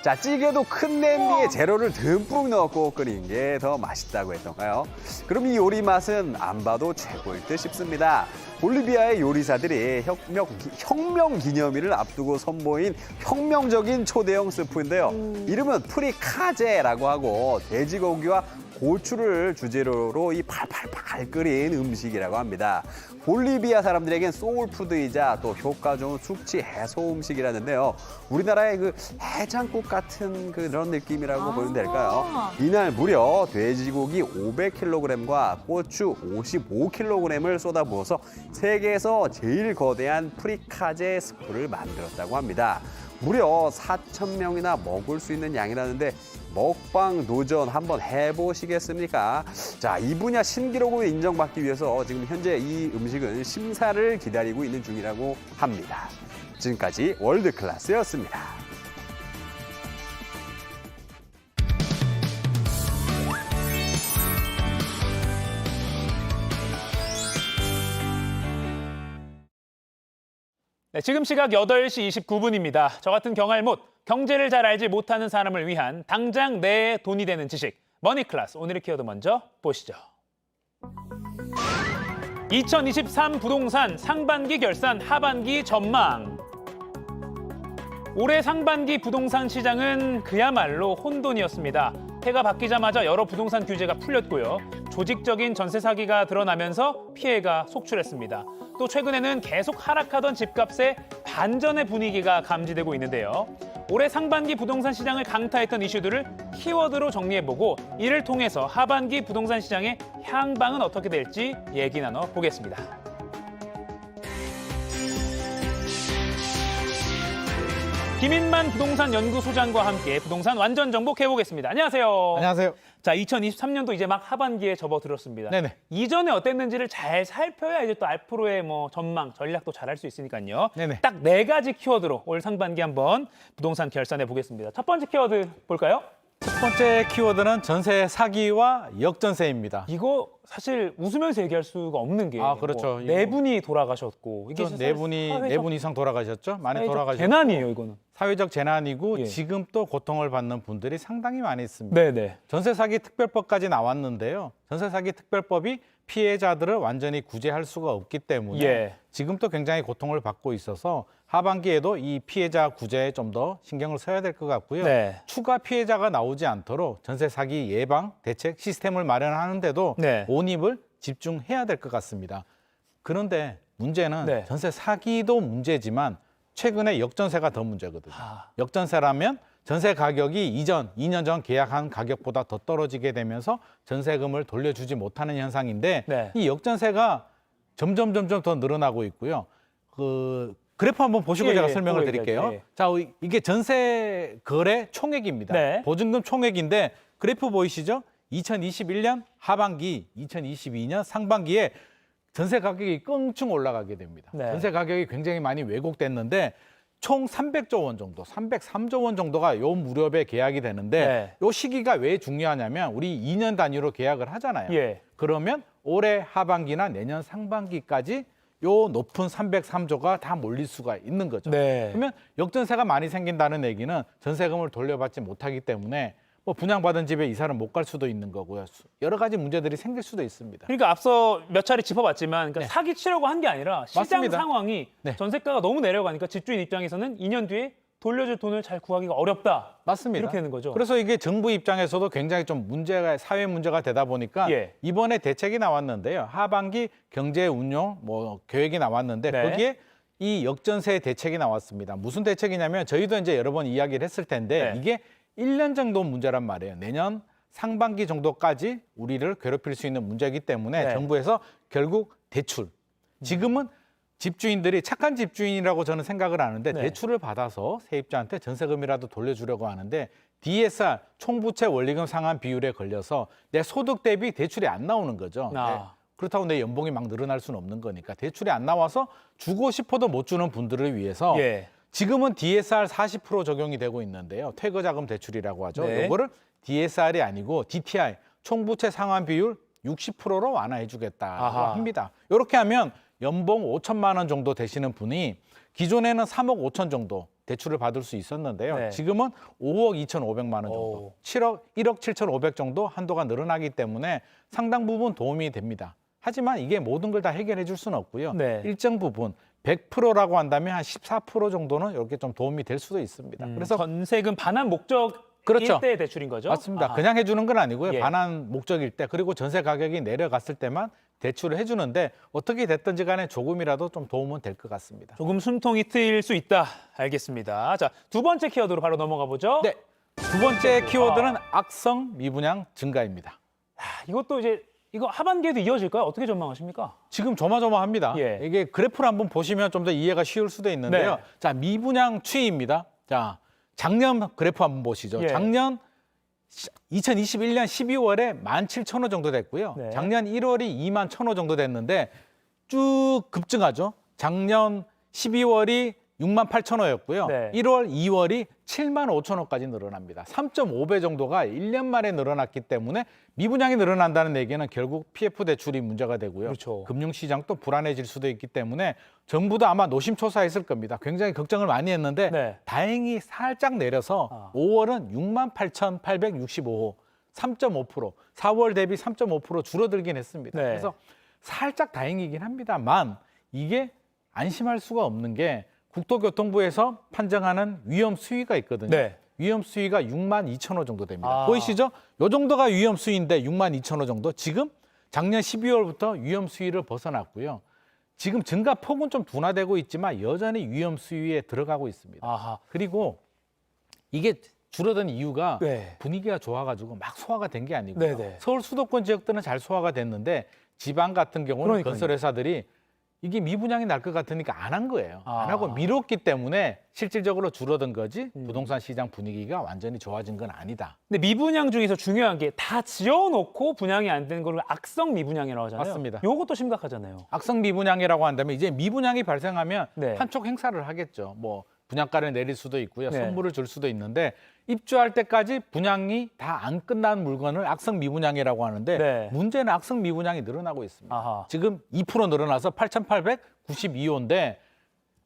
자, 찌개도 큰 냄비에 재료를 듬뿍 넣고 끓인 게 더 맛있다고 했던가요? 그럼 이 요리 맛은 안 봐도 최고일 듯 싶습니다. 볼리비아의 요리사들이 혁명 기념일을 앞두고 선보인 혁명적인 초대형 스프인데요. 이름은 프리카제라고 하고 돼지고기와 고추를 주재료로 이 팔팔팔 끓인 음식이라고 합니다. 볼리비아 사람들에겐 소울푸드이자 또 효과 좋은 숙취 해소 음식이라는데요. 우리나라의 그 해장국 같은 그런 느낌이라고 보면 될까요? 이날 무려 돼지고기 500kg과 고추 55kg을 쏟아부어서 세계에서 제일 거대한 프리카제 스프를 만들었다고 합니다. 무려 4,000명이나 먹을 수 있는 양이라는데 먹방 도전 한번 해보시겠습니까? 자, 이 분야 신기록을 인정받기 위해서 지금 현재 이 음식은 심사를 기다리고 있는 중이라고 합니다. 지금까지 월드클래스였습니다. 네, 지금 시각 8시 29분입니다. 저 같은 경알못, 경제를 잘 알지 못하는 사람을 위한 당장 내 돈이 되는 지식, 머니클래스. 오늘의 키워드 먼저 보시죠. 2023 부동산 상반기 결산, 하반기 전망. 올해 상반기 부동산 시장은 그야말로 혼돈이었습니다. 해가 바뀌자마자 여러 부동산 규제가 풀렸고요. 조직적인 전세 사기가 드러나면서 피해가 속출했습니다. 또 최근에는 계속 하락하던 집값의 반전의 분위기가 감지되고 있는데요. 올해 상반기 부동산 시장을 강타했던 이슈들을 키워드로 정리해보고 이를 통해서 하반기 부동산 시장의 향방은 어떻게 될지 얘기 나눠보겠습니다. 김인만 부동산 연구소장과 함께 부동산 완전 정복해보겠습니다. 안녕하세요. 안녕하세요. 자, 2023년도 이제 막 하반기에 접어들었습니다. 네네. 이전에 어땠는지를 잘 살펴야 이제 또 앞으로의 뭐 전망, 전략도 잘 할 수 있으니까요. 네네. 딱 4가지 키워드로 올 상반기 한번 부동산 결산해 보겠습니다. 첫 번째 키워드 볼까요? 첫 번째 키워드는 전세 사기와 역전세입니다. 이거 사실 웃으면서 얘기할 수가 없는 게 그렇죠. 네 분이 돌아가셨고 이게 네 분 이상 돌아가셨죠? 많이 돌아가셨고. 재난이에요, 이거는. 사회적 재난이고 예. 지금 또 고통을 받는 분들이 상당히 많이 있습니다. 네네. 전세 사기 특별법까지 나왔는데요. 전세 사기 특별법이 피해자들을 완전히 구제할 수가 없기 때문에 예. 지금 또 굉장히 고통을 받고 있어서 하반기에도 이 피해자 구제에 좀 더 신경을 써야 될 것 같고요. 네. 추가 피해자가 나오지 않도록 전세 사기 예방 대책 시스템을 마련하는데도 네. 온입을 집중해야 될 것 같습니다. 그런데 문제는 네. 전세 사기도 문제지만 최근에 역전세가 더 문제거든요. 역전세라면 전세 가격이 이전 2년 전 계약한 가격보다 더 떨어지게 되면서 전세금을 돌려주지 못하는 현상인데 네. 이 역전세가 점점 더 늘어나고 있고요. 그 그래프 한번 보시고 예, 제가 예, 설명을 그거 드릴게요. 얘기할게요. 예. 자, 이게 전세 거래 총액입니다. 네. 보증금 총액인데 그래프 보이시죠? 2021년 하반기, 2022년 상반기에 전세 가격이 껑충 올라가게 됩니다. 네. 전세 가격이 굉장히 많이 왜곡됐는데 총 300조 원 정도, 303조 원 정도가 요 무렵에 계약이 되는데 네. 요 시기가 왜 중요하냐면 우리 2년 단위로 계약을 하잖아요. 예. 그러면 올해 하반기나 내년 상반기까지 요 높은 303조가 다 몰릴 수가 있는 거죠. 네. 그러면 역전세가 많이 생긴다는 얘기는 전세금을 돌려받지 못하기 때문에 뭐 분양받은 집에 이사를 못 갈 수도 있는 거고요. 여러 가지 문제들이 생길 수도 있습니다. 그러니까 앞서 몇 차례 짚어봤지만 그러니까 사기 치려고 한 게 아니라 시장 맞습니다. 상황이 네. 전세가가 너무 내려가니까 집주인 입장에서는 2년 뒤에 돌려줄 돈을 잘 구하기가 어렵다. 맞습니다. 이렇게 되는 거죠. 그래서 이게 정부 입장에서도 굉장히 좀 문제가 사회 문제가 되다 보니까 예. 이번에 대책이 나왔는데요. 하반기 경제 운용 뭐 계획이 나왔는데 네. 거기에 이 역전세 대책이 나왔습니다. 무슨 대책이냐면 저희도 이제 여러 번 이야기를 했을 텐데 네. 이게 1년 정도 문제란 말이에요. 내년 상반기 정도까지 우리를 괴롭힐 수 있는 문제이기 때문에 네. 정부에서 결국 대출. 지금은 집주인들이 착한 집주인이라고 저는 생각을 하는데 네. 대출을 받아서 세입자한테 전세금이라도 돌려주려고 하는데 DSR 총부채 원리금 상환 비율에 걸려서 내 소득 대비 대출이 안 나오는 거죠. 네. 그렇다고 내 연봉이 막 늘어날 수는 없는 거니까 대출이 안 나와서 주고 싶어도 못 주는 분들을 위해서 예. 지금은 DSR 40% 적용이 되고 있는데요. 퇴거자금 대출이라고 하죠. 네. 이거를 DSR이 아니고 DTI 총부채 상환 비율 60%로 완화해 주겠다고 아하. 합니다. 이렇게 하면 연봉 5천만 원 정도 되시는 분이 기존에는 3억 5천 정도 대출을 받을 수 있었는데요. 네. 지금은 5억 2,500만 원 정도, 오. 1억 7,500 정도 한도가 늘어나기 때문에 상당 부분 도움이 됩니다. 하지만 이게 모든 걸 다 해결해 줄 수는 없고요. 네. 일정 부분 100%라고 한다면 한 14% 정도는 이렇게 좀 도움이 될 수도 있습니다. 그래서 전세금 반환 목적일 그렇죠. 때 대출인 거죠? 맞습니다. 아하. 그냥 해주는 건 아니고요. 예. 반환 목적일 때 그리고 전세 가격이 내려갔을 때만 대출을 해주는데 어떻게 됐든지 간에 조금이라도 좀 도움은 될 것 같습니다. 조금 숨통이 트일 수 있다. 알겠습니다. 자, 두 번째 키워드로 바로 넘어가 보죠. 네. 두 번째 키워드는 악성 미분양 증가입니다. 이것도 이제 이거 하반기에도 이어질까요? 어떻게 전망하십니까? 지금 조마조마합니다. 예. 이게 그래프를 한번 보시면 좀 더 이해가 쉬울 수도 있는데요. 네. 자, 미분양 추이입니다. 자, 작년 그래프 한번 보시죠. 예. 작년 2021년 12월에 17,000호 정도 됐고요. 네. 작년 1월이 21,000호 정도 됐는데 쭉 급증하죠. 작년 12월이 68,000호였고요. 네. 1월, 2월이 75,000호까지 늘어납니다. 3.5배 정도가 1년 만에 늘어났기 때문에 미분양이 늘어난다는 얘기는 결국 PF 대출이 문제가 되고요. 그렇죠. 금융시장도 불안해질 수도 있기 때문에 정부도 아마 노심초사했을 겁니다. 굉장히 걱정을 많이 했는데 네. 다행히 살짝 내려서 5월은 68,865호, 3.5%, 4월 대비 3.5% 줄어들긴 했습니다. 네. 그래서 살짝 다행이긴 합니다만 이게 안심할 수가 없는 게 국토교통부에서 판정하는 위험 수위가 있거든요. 네. 위험 수위가 62,000호 정도 됩니다. 아. 보이시죠? 요 정도가 위험 수위인데 62,000호 정도. 지금 작년 12월부터 위험 수위를 벗어났고요. 지금 증가 폭은 좀 둔화되고 있지만 여전히 위험 수위에 들어가고 있습니다. 아하. 그리고 이게 줄어든 이유가 네. 분위기가 좋아가지고 막 소화가 된 게 아니고요. 네네. 서울 수도권 지역들은 잘 소화가 됐는데 지방 같은 경우는 그러니까요. 건설회사들이 이게 미분양이 날 것 같으니까 안 한 거예요. 아. 안 하고 미뤘기 때문에 실질적으로 줄어든 거지 부동산 시장 분위기가 완전히 좋아진 건 아니다. 근데 미분양 중에서 중요한 게 다 지어놓고 분양이 안 되는 걸 악성 미분양이라고 하잖아요. 맞습니다. 요것도 심각하잖아요. 악성 미분양이라고 한다면 이제 미분양이 발생하면 네. 판촉 행사를 하겠죠. 뭐 분양가를 내릴 수도 있고요. 네. 선물을 줄 수도 있는데 입주할 때까지 분양이 다 안 끝난 물건을 악성 미분양이라고 하는데 네. 문제는 악성 미분양이 늘어나고 있습니다. 아하. 지금 2% 늘어나서 8,892호인데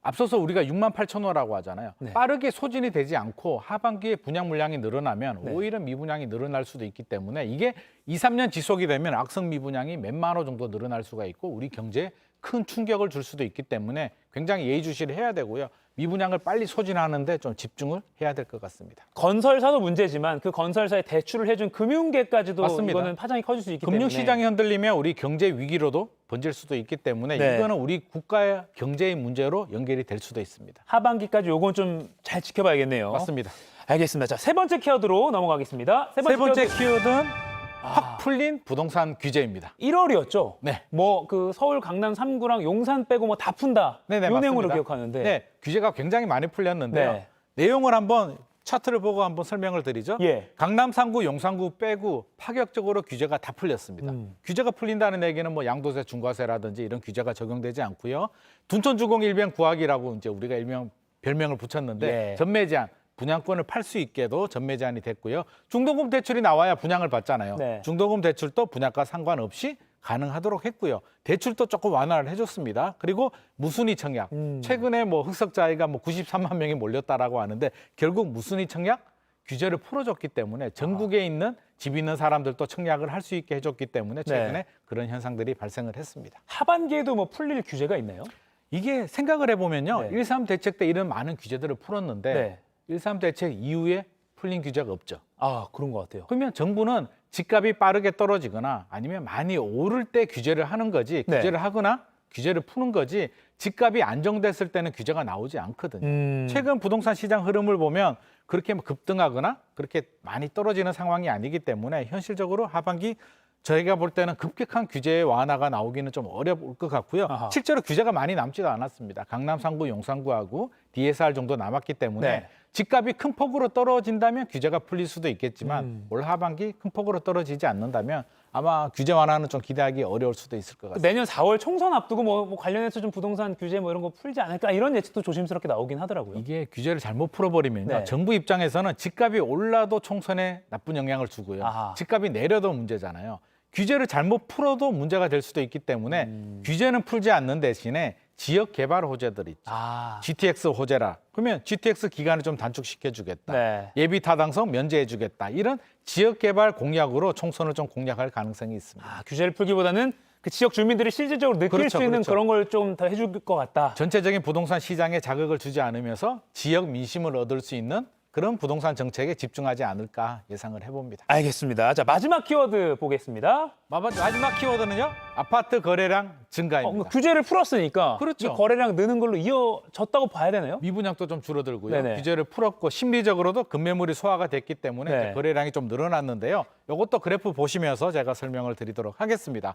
앞서서 우리가 68,000호라고 하잖아요. 네. 빠르게 소진이 되지 않고 하반기에 분양 물량이 늘어나면 네. 오히려 미분양이 늘어날 수도 있기 때문에 이게 2, 3년 지속이 되면 악성 미분양이 몇만 호 정도 늘어날 수가 있고 우리 경제에 큰 충격을 줄 수도 있기 때문에 굉장히 예의주시를 해야 되고요. 미분양을 빨리 소진하는데 좀 집중을 해야 될 것 같습니다. 건설사도 문제지만 그 건설사에 대출을 해준 금융계까지도 맞습니다. 이거는 파장이 커질 수 있기 때문에 금융시장이 흔들리면 우리 경제 위기로도 번질 수도 있기 때문에 네. 이거는 우리 국가의 경제의 문제로 연결이 될 수도 있습니다. 하반기까지 요건 좀 잘 지켜봐야겠네요. 맞습니다. 알겠습니다. 자, 세 번째 키워드로 넘어가겠습니다. 세 번째 키워드는 확 풀린 부동산 규제입니다. 1월이었죠? 네. 뭐 그 서울 강남 3구랑 용산 빼고 뭐 다 푼다. 네네, 요 내용으로 맞습니다. 기억하는데. 네, 규제가 굉장히 많이 풀렸는데요. 네. 내용을 한번 차트를 보고 한번 설명을 드리죠. 예. 강남 3구, 용산구 빼고 파격적으로 규제가 다 풀렸습니다. 규제가 풀린다는 얘기는 뭐 양도세, 중과세라든지 이런 규제가 적용되지 않고요. 둔촌주공 일변 구하기라고 이제 우리가 일명 별명을 붙였는데 예. 전매 제한, 분양권을 팔 수 있게도 전매 제한이 됐고요. 중도금 대출이 나와야 분양을 받잖아요. 네. 중도금 대출도 분양가 상관없이 가능하도록 했고요. 대출도 조금 완화를 해줬습니다. 그리고 무순위 청약. 최근에 뭐 흑석자이가 뭐 93만 명이 몰렸다라고 하는데 결국 무순위 청약 규제를 풀어줬기 때문에 전국에 있는 집 있는 사람들도 청약을 할 수 있게 해줬기 때문에 최근에 네. 그런 현상들이 발생을 했습니다. 하반기에도 뭐 풀릴 규제가 있나요? 이게 생각을 해보면요. 네. 1.3 대책 때 이런 많은 규제들을 풀었는데 네. 1.3 대책 이후에 풀린 규제가 없죠. 아, 그런 것 같아요. 그러면 정부는 집값이 빠르게 떨어지거나 아니면 많이 오를 때 규제를 하는 거지 네. 규제를 하거나 규제를 푸는 거지 집값이 안정됐을 때는 규제가 나오지 않거든요. 최근 부동산 시장 흐름을 보면 그렇게 급등하거나 그렇게 많이 떨어지는 상황이 아니기 때문에 현실적으로 하반기 저희가 볼 때는 급격한 규제 완화가 나오기는 좀 어려울 것 같고요. 아하. 실제로 규제가 많이 남지도 않았습니다. 강남 3구, 용산구하고 DSR 정도 남았기 때문에 네. 집값이 큰 폭으로 떨어진다면 규제가 풀릴 수도 있겠지만 올 하반기 큰 폭으로 떨어지지 않는다면 아마 규제 완화는 좀 기대하기 어려울 수도 있을 것 같습니다. 내년 4월 총선 앞두고 뭐 관련해서 좀 부동산 규제 뭐 이런 거 풀지 않을까 이런 예측도 조심스럽게 나오긴 하더라고요. 이게 규제를 잘못 풀어버리면요. 네. 정부 입장에서는 집값이 올라도 총선에 나쁜 영향을 주고요. 아하. 집값이 내려도 문제잖아요. 규제를 잘못 풀어도 문제가 될 수도 있기 때문에 규제는 풀지 않는 대신에 지역 개발 호재들 있죠. GTX 호재라. 그러면 GTX 기간을 좀 단축시켜 주겠다. 네. 예비 타당성 면제해 주겠다. 이런 지역 개발 공약으로 총선을 좀 공략할 가능성이 있습니다. 규제를 풀기보다는 그 지역 주민들이 실질적으로 느낄 그렇죠, 수 있는 그렇죠. 그런 걸 좀 더 해줄 것 같다. 전체적인 부동산 시장에 자극을 주지 않으면서 지역 민심을 얻을 수 있는 그런 부동산 정책에 집중하지 않을까 예상을 해봅니다. 알겠습니다. 자, 마지막 키워드 보겠습니다. 마지막 키워드는요. 아파트 거래량 증가입니다. 규제를 풀었으니까 그렇죠. 이 거래량 느는 걸로 이어졌다고 봐야 되나요? 미분양도 좀 줄어들고요. 네네. 규제를 풀었고 심리적으로도 급매물이 소화가 됐기 때문에 네. 이제 거래량이 좀 늘어났는데요. 이것도 그래프 보시면서 제가 설명을 드리도록 하겠습니다.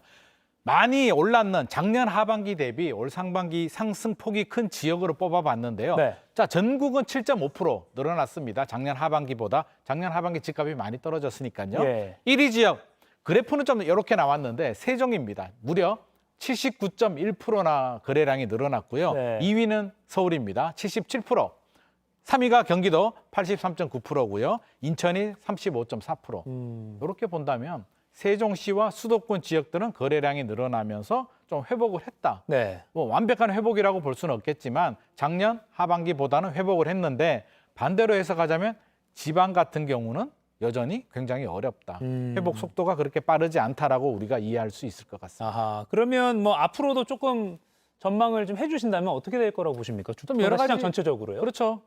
많이 올랐는 작년 하반기 대비 올 상반기 상승폭이 큰 지역으로 뽑아봤는데요. 네. 자, 전국은 7.5% 늘어났습니다. 작년 하반기보다. 작년 하반기 집값이 많이 떨어졌으니까요. 예. 1위 지역 그래프는 좀 이렇게 나왔는데 세종입니다. 무려 79.1%나 거래량이 늘어났고요. 네. 2위는 서울입니다. 77%. 3위가 경기도 83.9%고요. 인천이 35.4%. 이렇게 본다면 세종시와 수도권 지역들은 거래량이 늘어나면서 좀 회복을 했다. 네. 뭐 완벽한 회복이라고 볼 수는 없겠지만 작년 하반기보다는 회복을 했는데 반대로 해석하자면 지방 같은 경우는 여전히 굉장히 어렵다. 회복 속도가 그렇게 빠르지 않다라고 우리가 이해할 수 있을 것 같습니다. 아하, 그러면 뭐 앞으로도 조금 전망을 좀 해주신다면 어떻게 될 거라고 보십니까? 좀 여러 가지 시장 전체적으로요. 그렇죠.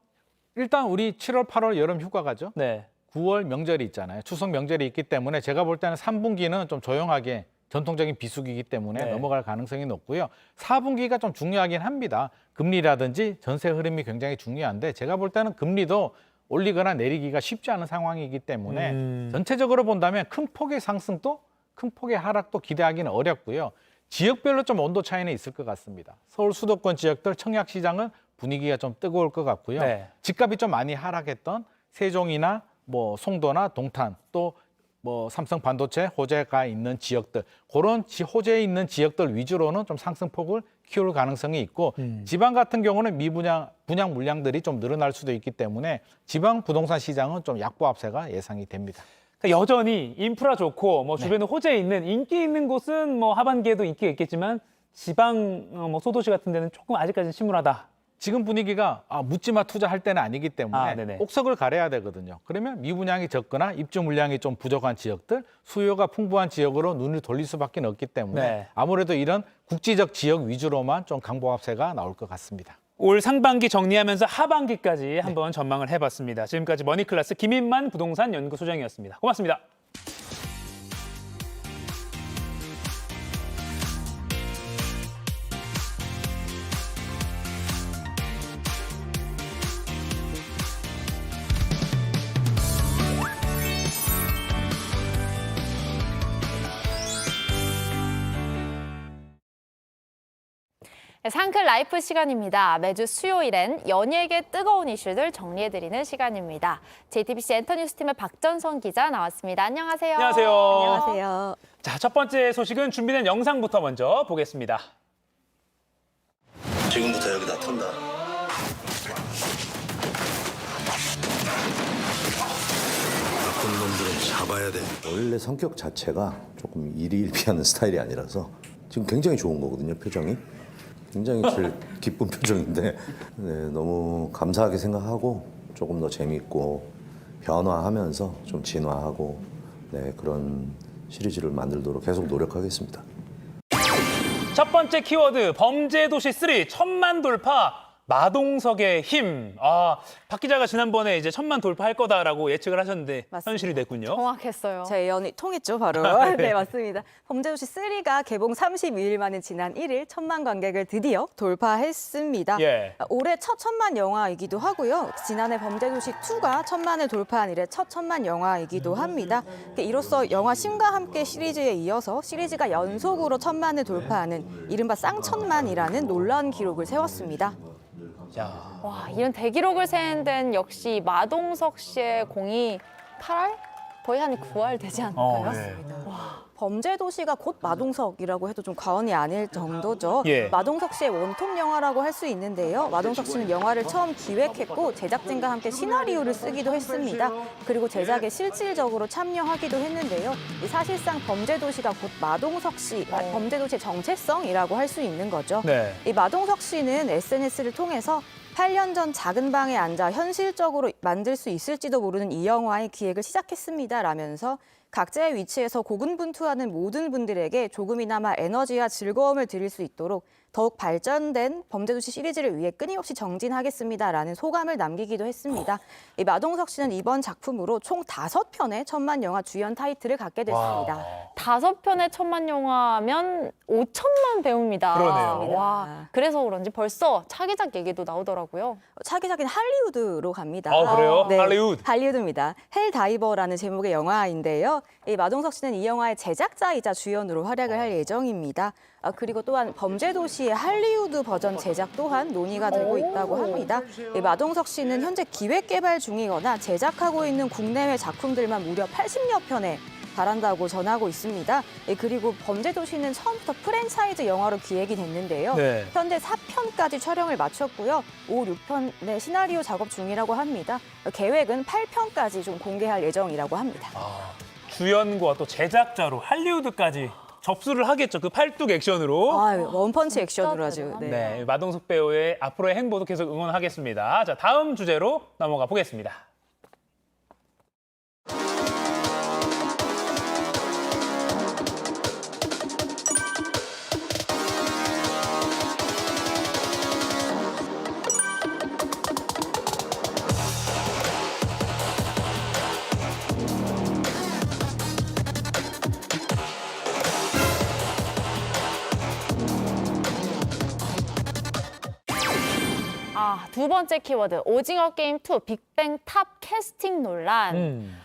일단 우리 7월, 8월 여름 휴가가죠. 네. 9월 명절이 있잖아요. 추석 명절이 있기 때문에 제가 볼 때는 3분기는 좀 조용하게 전통적인 비수기이기 때문에 네. 넘어갈 가능성이 높고요. 4분기가 좀 중요하긴 합니다. 금리라든지 전세 흐름이 굉장히 중요한데 제가 볼 때는 금리도 올리거나 내리기가 쉽지 않은 상황이기 때문에 전체적으로 본다면 큰 폭의 상승도 큰 폭의 하락도 기대하기는 어렵고요. 지역별로 좀 온도 차이는 있을 것 같습니다. 서울 수도권 지역들 청약시장은 분위기가 좀 뜨거울 것 같고요. 네. 집값이 좀 많이 하락했던 세종이나 뭐 송도나 동탄 또 뭐 삼성 반도체 호재가 있는 지역들 그런 호재에 있는 지역들 위주로는 좀 상승폭을 키울 가능성이 있고 지방 같은 경우는 분양 물량들이 좀 늘어날 수도 있기 때문에 지방 부동산 시장은 좀 약보합세가 예상이 됩니다. 그러니까 여전히 인프라 좋고 뭐 주변에 호재 있는 인기 있는 곳은 뭐 하반기에도 인기가 있겠지만 지방 뭐 소도시 같은 데는 조금 아직까지는 침울하다. 지금 분위기가 묻지마 투자할 때는 아니기 때문에 네네. 옥석을 가려야 되거든요. 그러면 미분양이 적거나 입주 물량이 좀 부족한 지역들, 수요가 풍부한 지역으로 눈을 돌릴 수밖에 없기 때문에 네. 아무래도 이런 국지적 지역 위주로만 좀 강보합세가 나올 것 같습니다. 올 상반기 정리하면서 하반기까지 한번 전망을 해봤습니다. 지금까지 머니클래스 김인만 부동산 연구소장이었습니다. 고맙습니다. 상클 라이프 시간입니다. 매주 수요일엔 연예계 뜨거운 이슈들 정리해드리는 시간입니다. JTBC 엔터뉴스팀의 박전성 기자 나왔습니다. 안녕하세요. 안녕하세요. 안녕하세요. 자, 첫 번째 소식은 준비된 영상부터 먼저 보겠습니다. 지금부터 여기다 턴다. 나쁜 놈들은 잡아야 돼. 원래 성격 자체가 조금 일희일비하는 스타일이 아니라서 지금 굉장히 좋은 거거든요, 표정이. 굉장히 제일 기쁜 표정인데 너무 감사하게 생각하고 조금 더 재밌고 변화하면서 좀 진화하고 그런 시리즈를 만들도록 계속 노력하겠습니다. 첫 번째 키워드 범죄도시 3 1000만 돌파 마동석의 힘. 박 기자가 지난번에 이제 1000만 돌파할 거다라고 예측을 하셨는데 맞습니다. 현실이 됐군요. 정확했어요. 제 예언이 통했죠, 바로. 네, 맞습니다. 범죄도시 3가 개봉 32일 만에 지난 1일 1000만 관객을 드디어 돌파했습니다. 예. 올해 첫 1000만 영화이기도 하고요. 지난해 범죄도시 2가 1000만을 돌파한 이래 첫 1000만 영화이기도 합니다. 이로써 영화 신과 함께 시리즈에 이어서 시리즈가 연속으로 1000만을 돌파하는 이른바 쌍천만이라는 놀라운 기록을 세웠습니다. 와, 이런 대기록을 세운 데는 역시 마동석 씨의 공이 8할? 거의 한 9할 되지 않을까요? 네. 와. 범죄도시가 곧 마동석이라고 해도 좀 과언이 아닐 정도죠. 예. 마동석 씨의 원톱 영화라고 할 수 있는데요. 마동석 씨는 영화를 처음 기획했고 제작진과 함께 시나리오를 쓰기도 했습니다. 그리고 제작에 실질적으로 참여하기도 했는데요. 이 사실상 범죄도시가 곧 마동석 씨, 범죄도시의 정체성이라고 할 수 있는 거죠. 네. 이 마동석 씨는 SNS를 통해서 8년 전 작은 방에 앉아 현실적으로 만들 수 있을지도 모르는 이 영화의 기획을 시작했습니다라면서 각자의 위치에서 고군분투하는 모든 분들에게 조금이나마 에너지와 즐거움을 드릴 수 있도록 더욱 발전된 범죄도시 시리즈를 위해 끊임없이 정진하겠습니다라는 소감을 남기기도 했습니다. 이 마동석 씨는 이번 작품으로 총 5편의 천만 영화 주연 타이틀을 갖게 됐습니다. 5편의 천만 영화면 5천만 배우입니다. 그러네요. 와, 그래서 그런지 벌써 차기작 얘기도 나오더라고요. 차기작인 할리우드로 갑니다. 아, 그래요? 네, 할리우드. 할리우드입니다. 헬다이버라는 제목의 영화인데요. 이 마동석 씨는 이 영화의 제작자이자 주연으로 활약을 할 예정입니다. 그리고 또한 범죄도시의 할리우드 버전 제작 또한 논의가 되고 있다고 합니다. 이 마동석 씨는 현재 기획 개발 중이거나 제작하고 있는 국내외 작품들만 무려 80여 편에 달한다고 전하고 있습니다. 그리고 범죄도시는 처음부터 프랜차이즈 영화로 기획이 됐는데요. 네. 현재 4편까지 촬영을 마쳤고요. 5, 6편의 시나리오 작업 중이라고 합니다. 계획은 8편까지 좀 공개할 예정이라고 합니다. 주연과 또 제작자로 할리우드까지 접수를 하겠죠. 그 팔뚝 액션으로. 원펀치 액션으로 아주. 네, 마동석 배우의 앞으로의 행보도 계속 응원하겠습니다. 자, 다음 주제로 넘어가 보겠습니다. 두 번째 키워드, 오징어 게임 2 빅뱅 탑 캐스팅 논란.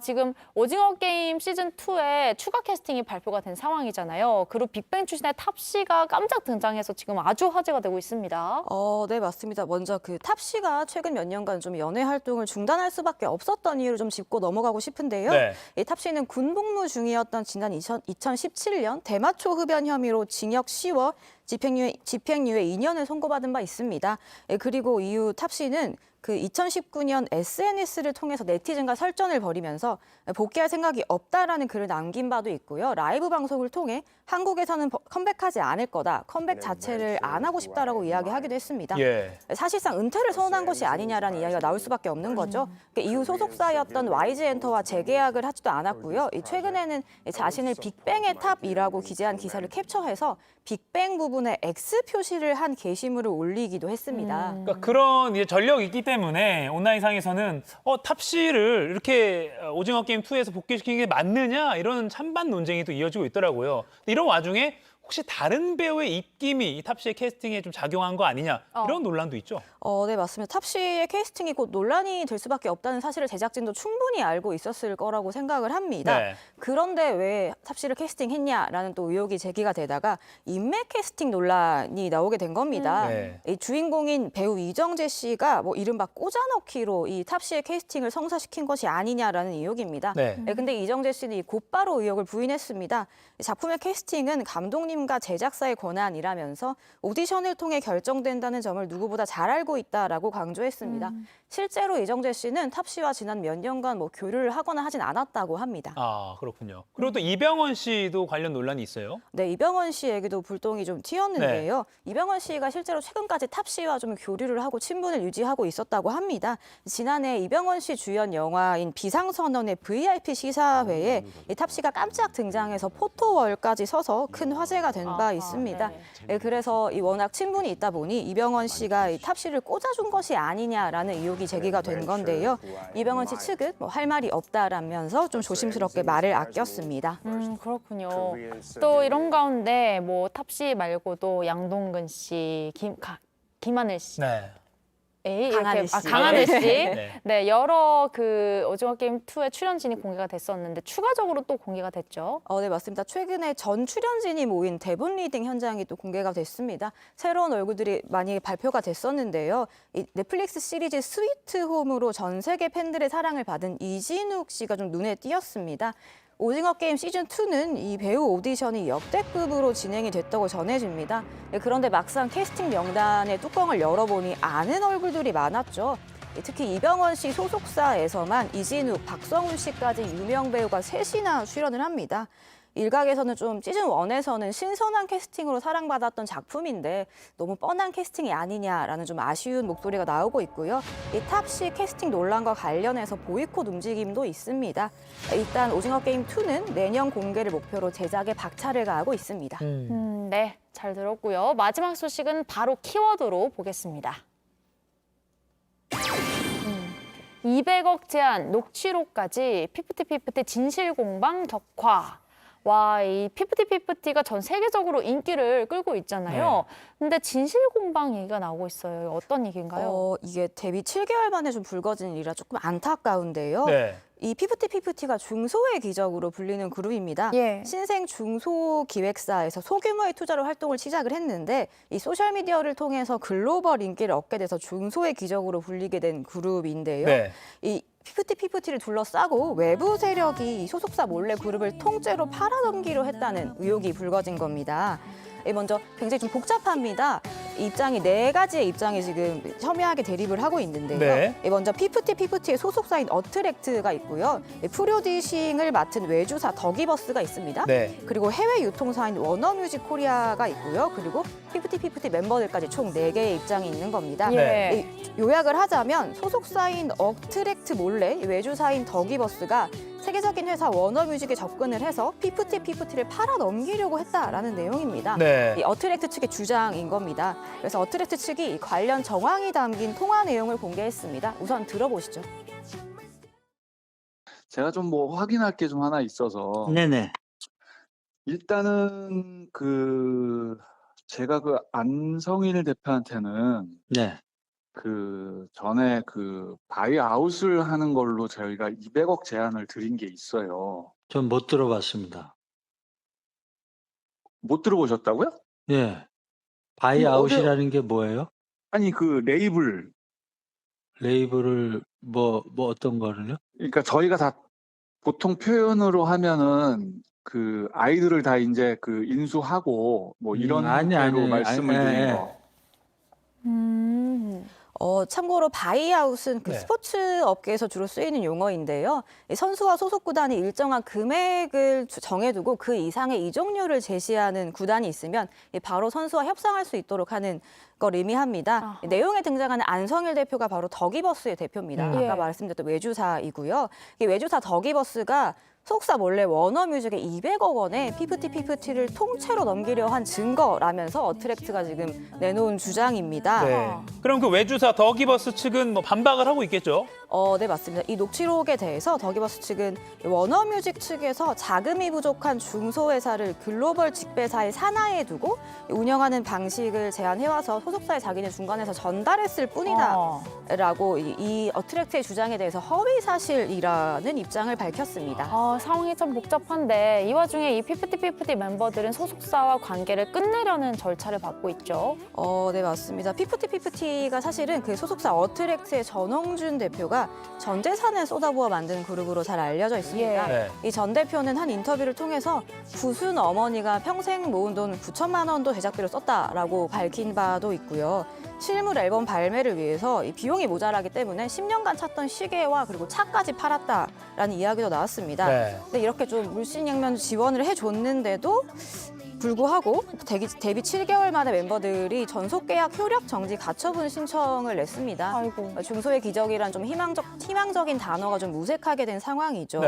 지금 오징어 게임 시즌 2에 추가 캐스팅이 발표가 된 상황이잖아요. 그리고 빅뱅 출신의 탑 씨가 깜짝 등장해서 지금 아주 화제가 되고 있습니다. 네, 맞습니다. 먼저 그 탑 씨가 최근 몇 년간 좀 연예 활동을 중단할 수밖에 없었던 이유를 좀 짚고 넘어가고 싶은데요. 네. 이 탑 씨는 군복무 중이었던 지난 2017년 대마초 흡연 혐의로 징역 10월, 집행유예 2년을 선고받은 바 있습니다. 그리고 이후 탑 씨는 그 2019년 SNS를 통해서 네티즌과 설전을 벌이면서 복귀할 생각이 없다라는 글을 남긴 바도 있고요. 라이브 방송을 통해 한국에서는 컴백하지 않을 거다. 컴백 자체를 안 하고 싶다라고 이야기하기도 했습니다. 예. 사실상 은퇴를 선언한 것이 아니냐라는 이야기가 나올 수밖에 없는 거죠. 이후 소속사였던 YG엔터와 재계약을 하지도 않았고요. 최근에는 자신을 빅뱅의 탑이라고 기재한 기사를 캡처해서 빅뱅 부분에 X 표시를 한 게시물을 올리기도 했습니다. 그러니까 그런 이제 전력이 있기 때문에 온라인상에서는 탑 씨를 이렇게 오징어 게임 2에서 복귀시키는 게 맞느냐 이런 찬반 논쟁이 또 이어지고 있더라고요. 이런 와중에 혹시 다른 배우의 입김이 이 탑 씨의 캐스팅에 좀 작용한 거 아니냐 이런 논란도 있죠. 네, 맞습니다. 탑 씨의 캐스팅이 곧 논란이 될 수밖에 없다는 사실을 제작진도 충분히 알고 있었을 거라고 생각을 합니다. 네. 그런데 왜 탑 씨를 캐스팅했냐라는 또 의혹이 제기가 되다가 인맥 캐스팅 논란이 나오게 된 겁니다. 네. 이 주인공인 배우 이정재 씨가 이른바 꽂아넣기로 이 탑 씨의 캐스팅을 성사시킨 것이 아니냐라는 의혹입니다. 네. 근데 이정재 씨는 곧바로 의혹을 부인했습니다. 작품의 캐스팅은 감독님과 제작사의 권한이라면서 오디션을 통해 결정된다는 점을 누구보다 잘 알고 있다라고 강조했습니다. 실제로 이정재 씨는 탑 씨와 지난 몇 년간 교류를 하거나 하진 않았다고 합니다. 그렇군요. 그리고 또 이병헌 씨도 관련 논란이 있어요. 네, 이병헌 씨에게도 불똥이 좀 튀었는데요. 이병헌 씨가 실제로 최근까지 탑 씨와 좀 교류를 하고 친분을 유지하고 있었다고 합니다. 지난해 이병헌 씨 주연 영화인 비상선언의 VIP 시사회에 이 탑 씨가 깜짝 등장해서 포토월까지 서서 큰 화제가 된 바 있습니다. 그래서 워낙 친분이 있다 보니 이병헌 씨가 이 탑 씨를 꽂아준 것이 아니냐라는 의혹이 제기가 된 건데요. 이병헌 씨 측은 할 말이 없다라면서 좀 조심스럽게 말을 아꼈습니다. 그렇군요. 또 이런 가운데 탑 씨 말고도 양동근 씨, 김하늘 씨. 네. 강하늘 씨. 강하늘 씨. 네, 여러 오징어 게임 2의 출연진이 공개가 됐었는데 추가적으로 또 공개가 됐죠. 네, 맞습니다. 최근에 전 출연진이 모인 대본 리딩 현장이 또 공개가 됐습니다. 새로운 얼굴들이 많이 발표가 됐었는데요. 이 넷플릭스 시리즈 스위트 홈으로 전 세계 팬들의 사랑을 받은 이진욱 씨가 좀 눈에 띄었습니다. 오징어 게임 시즌2는 이 배우 오디션이 역대급으로 진행이 됐다고 전해집니다. 그런데 막상 캐스팅 명단의 뚜껑을 열어보니 아는 얼굴들이 많았죠. 특히 이병헌 씨 소속사에서만 이진욱, 박성훈 씨까지 유명 배우가 셋이나 출연을 합니다. 일각에서는 좀 시즌1에서는 신선한 캐스팅으로 사랑받았던 작품인데 너무 뻔한 캐스팅이 아니냐라는 좀 아쉬운 목소리가 나오고 있고요. 이 탑시 캐스팅 논란과 관련해서 보이콧 움직임도 있습니다. 일단 오징어 게임 2는 내년 공개를 목표로 제작에 박차를 가하고 있습니다. 네, 잘 들었고요. 마지막 소식은 바로 키워드로 보겠습니다. 200억 제한, 녹취록까지 피프티피프티 진실공방 덕화. 와, 이 피프티피프티가 전 세계적으로 인기를 끌고 있잖아요. 근데 진실공방 얘기가 나오고 있어요. 어떤 얘기인가요? 이게 데뷔 7개월 만에 좀 불거진 일이라 조금 안타까운데요. 이 피프티피프티가 중소의 기적으로 불리는 그룹입니다. 신생 중소기획사에서 소규모의 투자로 활동을 시작을 했는데 이 소셜미디어를 통해서 글로벌 인기를 얻게 돼서 중소의 기적으로 불리게 된 그룹인데요. 이 피프티피프티를 둘러싸고 외부 세력이 소속사 몰래 그룹을 통째로 팔아넘기려 했다는 의혹이 불거진 겁니다. 먼저 굉장히 좀 복잡합니다. 입장이 4가지의 입장이 지금 첨예하게 대립을 하고 있는데요. 먼저 피프티피프티의 소속사인 어트랙트가 있고요. 프로듀싱을 맡은 외주사 더기버스가 있습니다. 그리고 해외 유통사인 워너뮤직 코리아가 있고요. 그리고 피프티피프티 멤버들까지 총 4개의 입장이 있는 겁니다. 요약을 하자면 소속사인 어트랙트 몰래 외주사인 더기버스가 세계적인 회사 워너뮤직에 접근을 해서 피프티피프티를 팔아넘기려고 했다라는 내용입니다. 이 어트랙트 측의 주장인 겁니다. 그래서 어트랙트 측이 관련 정황이 담긴 통화 내용을 공개했습니다. 우선 들어보시죠. 제가 좀 확인할 게 좀 하나 있어서. 일단은 제가 안성일 대표한테는 전에 바이아웃을 하는 걸로 저희가 200억 제안을 드린 게 있어요. 전 못 들어봤습니다. 못 들어보셨다고요? 바이아웃이라는 게 뭐예요? 아니 레이블을 어떤 거를요? 그러니까 저희가 다 보통 표현으로 하면은 아이들을 다 이제 인수하고 이런 식으로 말씀을 드린 거. 참고로 바이아웃은 스포츠 업계에서 주로 쓰이는 용어인데요. 선수와 소속 구단이 일정한 금액을 정해두고 그 이상의 이적료를 제시하는 구단이 있으면 바로 선수와 협상할 수 있도록 하는 걸 의미합니다. 내용에 등장하는 안성일 대표가 바로 더기버스의 대표입니다. 아까 말씀드렸던 외주사이고요. 이 외주사 더기버스가 소속사 몰래 워너뮤직에 200억 원의 피프티피프티를 통째로 넘기려 한 증거라면서 어트랙트가 지금 내놓은 주장입니다. 그럼 그 외주사 더기버스 측은 반박을 하고 있겠죠? 네, 맞습니다. 이 녹취록에 대해서 더기버스 측은 워너뮤직 측에서 자금이 부족한 중소회사를 글로벌 직배사의 산하에 두고 운영하는 방식을 제안해와서 소속사의 자기는 중간에서 전달했을 뿐이다 라고 이 어트랙트의 주장에 대해서 허위 사실이라는 입장을 밝혔습니다. 상황이 참 복잡한데 이 와중에 이 피프티피프티 멤버들은 소속사와 관계를 끝내려는 절차를 밟고 있죠. 네, 맞습니다. 피프티피프티가 사실은 그 소속사 어트랙트의 전홍준 대표가 전 재산을 쏟아부어 만든 그룹으로 잘 알려져 있습니다. 이 전 대표는 한 인터뷰를 통해서 구순 어머니가 평생 모은 돈 9천만 원도 제작비로 썼다라고 밝힌 바도 있고요. 실물 앨범 발매를 위해서 이 비용이 모자라기 때문에 10년간 찾던 시계와 그리고 차까지 팔았다라는 이야기도 나왔습니다. 근데 이렇게 좀 물신양면 지원을 해줬는데도 불구하고 데뷔 7개월 만에 멤버들이 전속계약 효력 정지 가처분 신청을 냈습니다. 중소의 기적이란 좀 희망적인 단어가 좀 무색하게 된 상황이죠.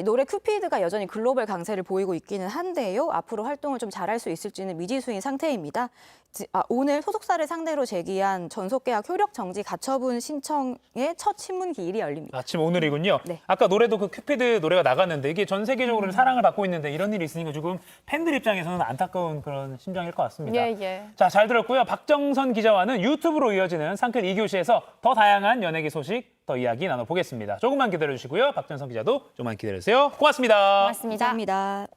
노래 큐피드가 여전히 글로벌 강세를 보이고 있기는 한데요. 앞으로 활동을 좀 잘할 수 있을지는 미지수인 상태입니다. 오늘 소속사를 상대로 제기한 전속계약 효력 정지 가처분 신청의 첫 신문 기일이 열립니다. 아침 오늘이군요. 아까 노래도 그 큐피드 노래가 나갔는데 이게 전 세계적으로 사랑을 받고 있는데 이런 일이 있으니까 조금 팬들 입장에서는 안타까운 그런 심정일 것 같습니다. 자, 잘 들었고요. 박정선 기자와는 유튜브로 이어지는 상클 2교시에서 더 다양한 연예계 소식, 더 이야기 나눠보겠습니다. 조금만 기다려주시고요. 박정선 기자도 조금만 기다려주세요. 고맙습니다. 고맙습니다. 감사합니다.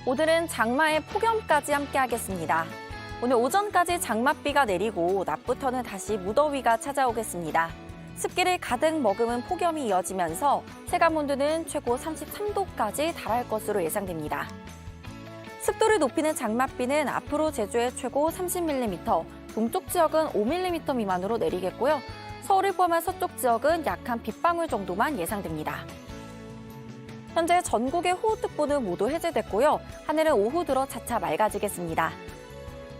오늘은 장마의 폭염까지 함께하겠습니다. 오늘 오전까지 장맛비가 내리고 낮부터는 다시 무더위가 찾아오겠습니다. 습기를 가득 머금은 폭염이 이어지면서 체감온도는 최고 33도까지 달할 것으로 예상됩니다. 습도를 높이는 장맛비는 앞으로 제주에 최고 30mm, 동쪽 지역은 5mm 미만으로 내리겠고요. 서울을 포함한 서쪽 지역은 약한 빗방울 정도만 예상됩니다. 현재 전국의 호우특보는 모두 해제됐고요. 하늘은 오후 들어 차차 맑아지겠습니다.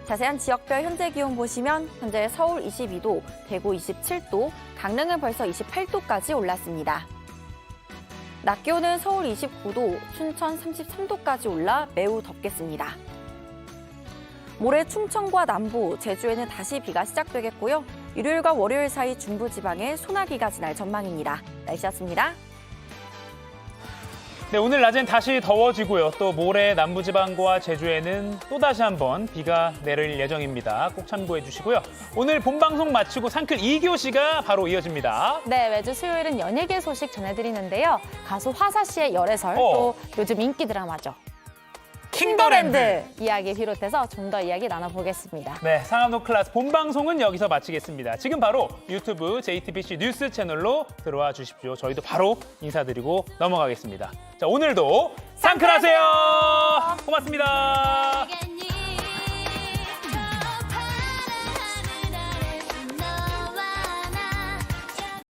자세한 지역별 현재 기온 보시면 현재 서울 22도, 대구 27도, 강릉은 벌써 28도까지 올랐습니다. 낮 기온은 서울 29도, 춘천 33도까지 올라 매우 덥겠습니다. 모레 충청과 남부, 제주에는 다시 비가 시작되겠고요. 일요일과 월요일 사이 중부지방에 소나기가 지날 전망입니다. 날씨였습니다. 네, 오늘 낮엔 다시 더워지고요. 또 모레 남부지방과 제주에는 또다시 한번 비가 내릴 예정입니다. 꼭 참고해 주시고요. 오늘 본방송 마치고 상클 2교시가 바로 이어집니다. 네, 매주 수요일은 연예계 소식 전해드리는데요. 가수 화사 씨의 열애설, 또 요즘 인기 드라마죠. 킹더랜드 이야기 비롯해서 좀 더 이야기 나눠보겠습니다. 네, 상암동 클래스 본방송은 여기서 마치겠습니다. 지금 바로 유튜브 JTBC 뉴스 채널로 들어와 주십시오. 저희도 바로 인사드리고 넘어가겠습니다. 자, 오늘도 상클하세요. 고맙습니다.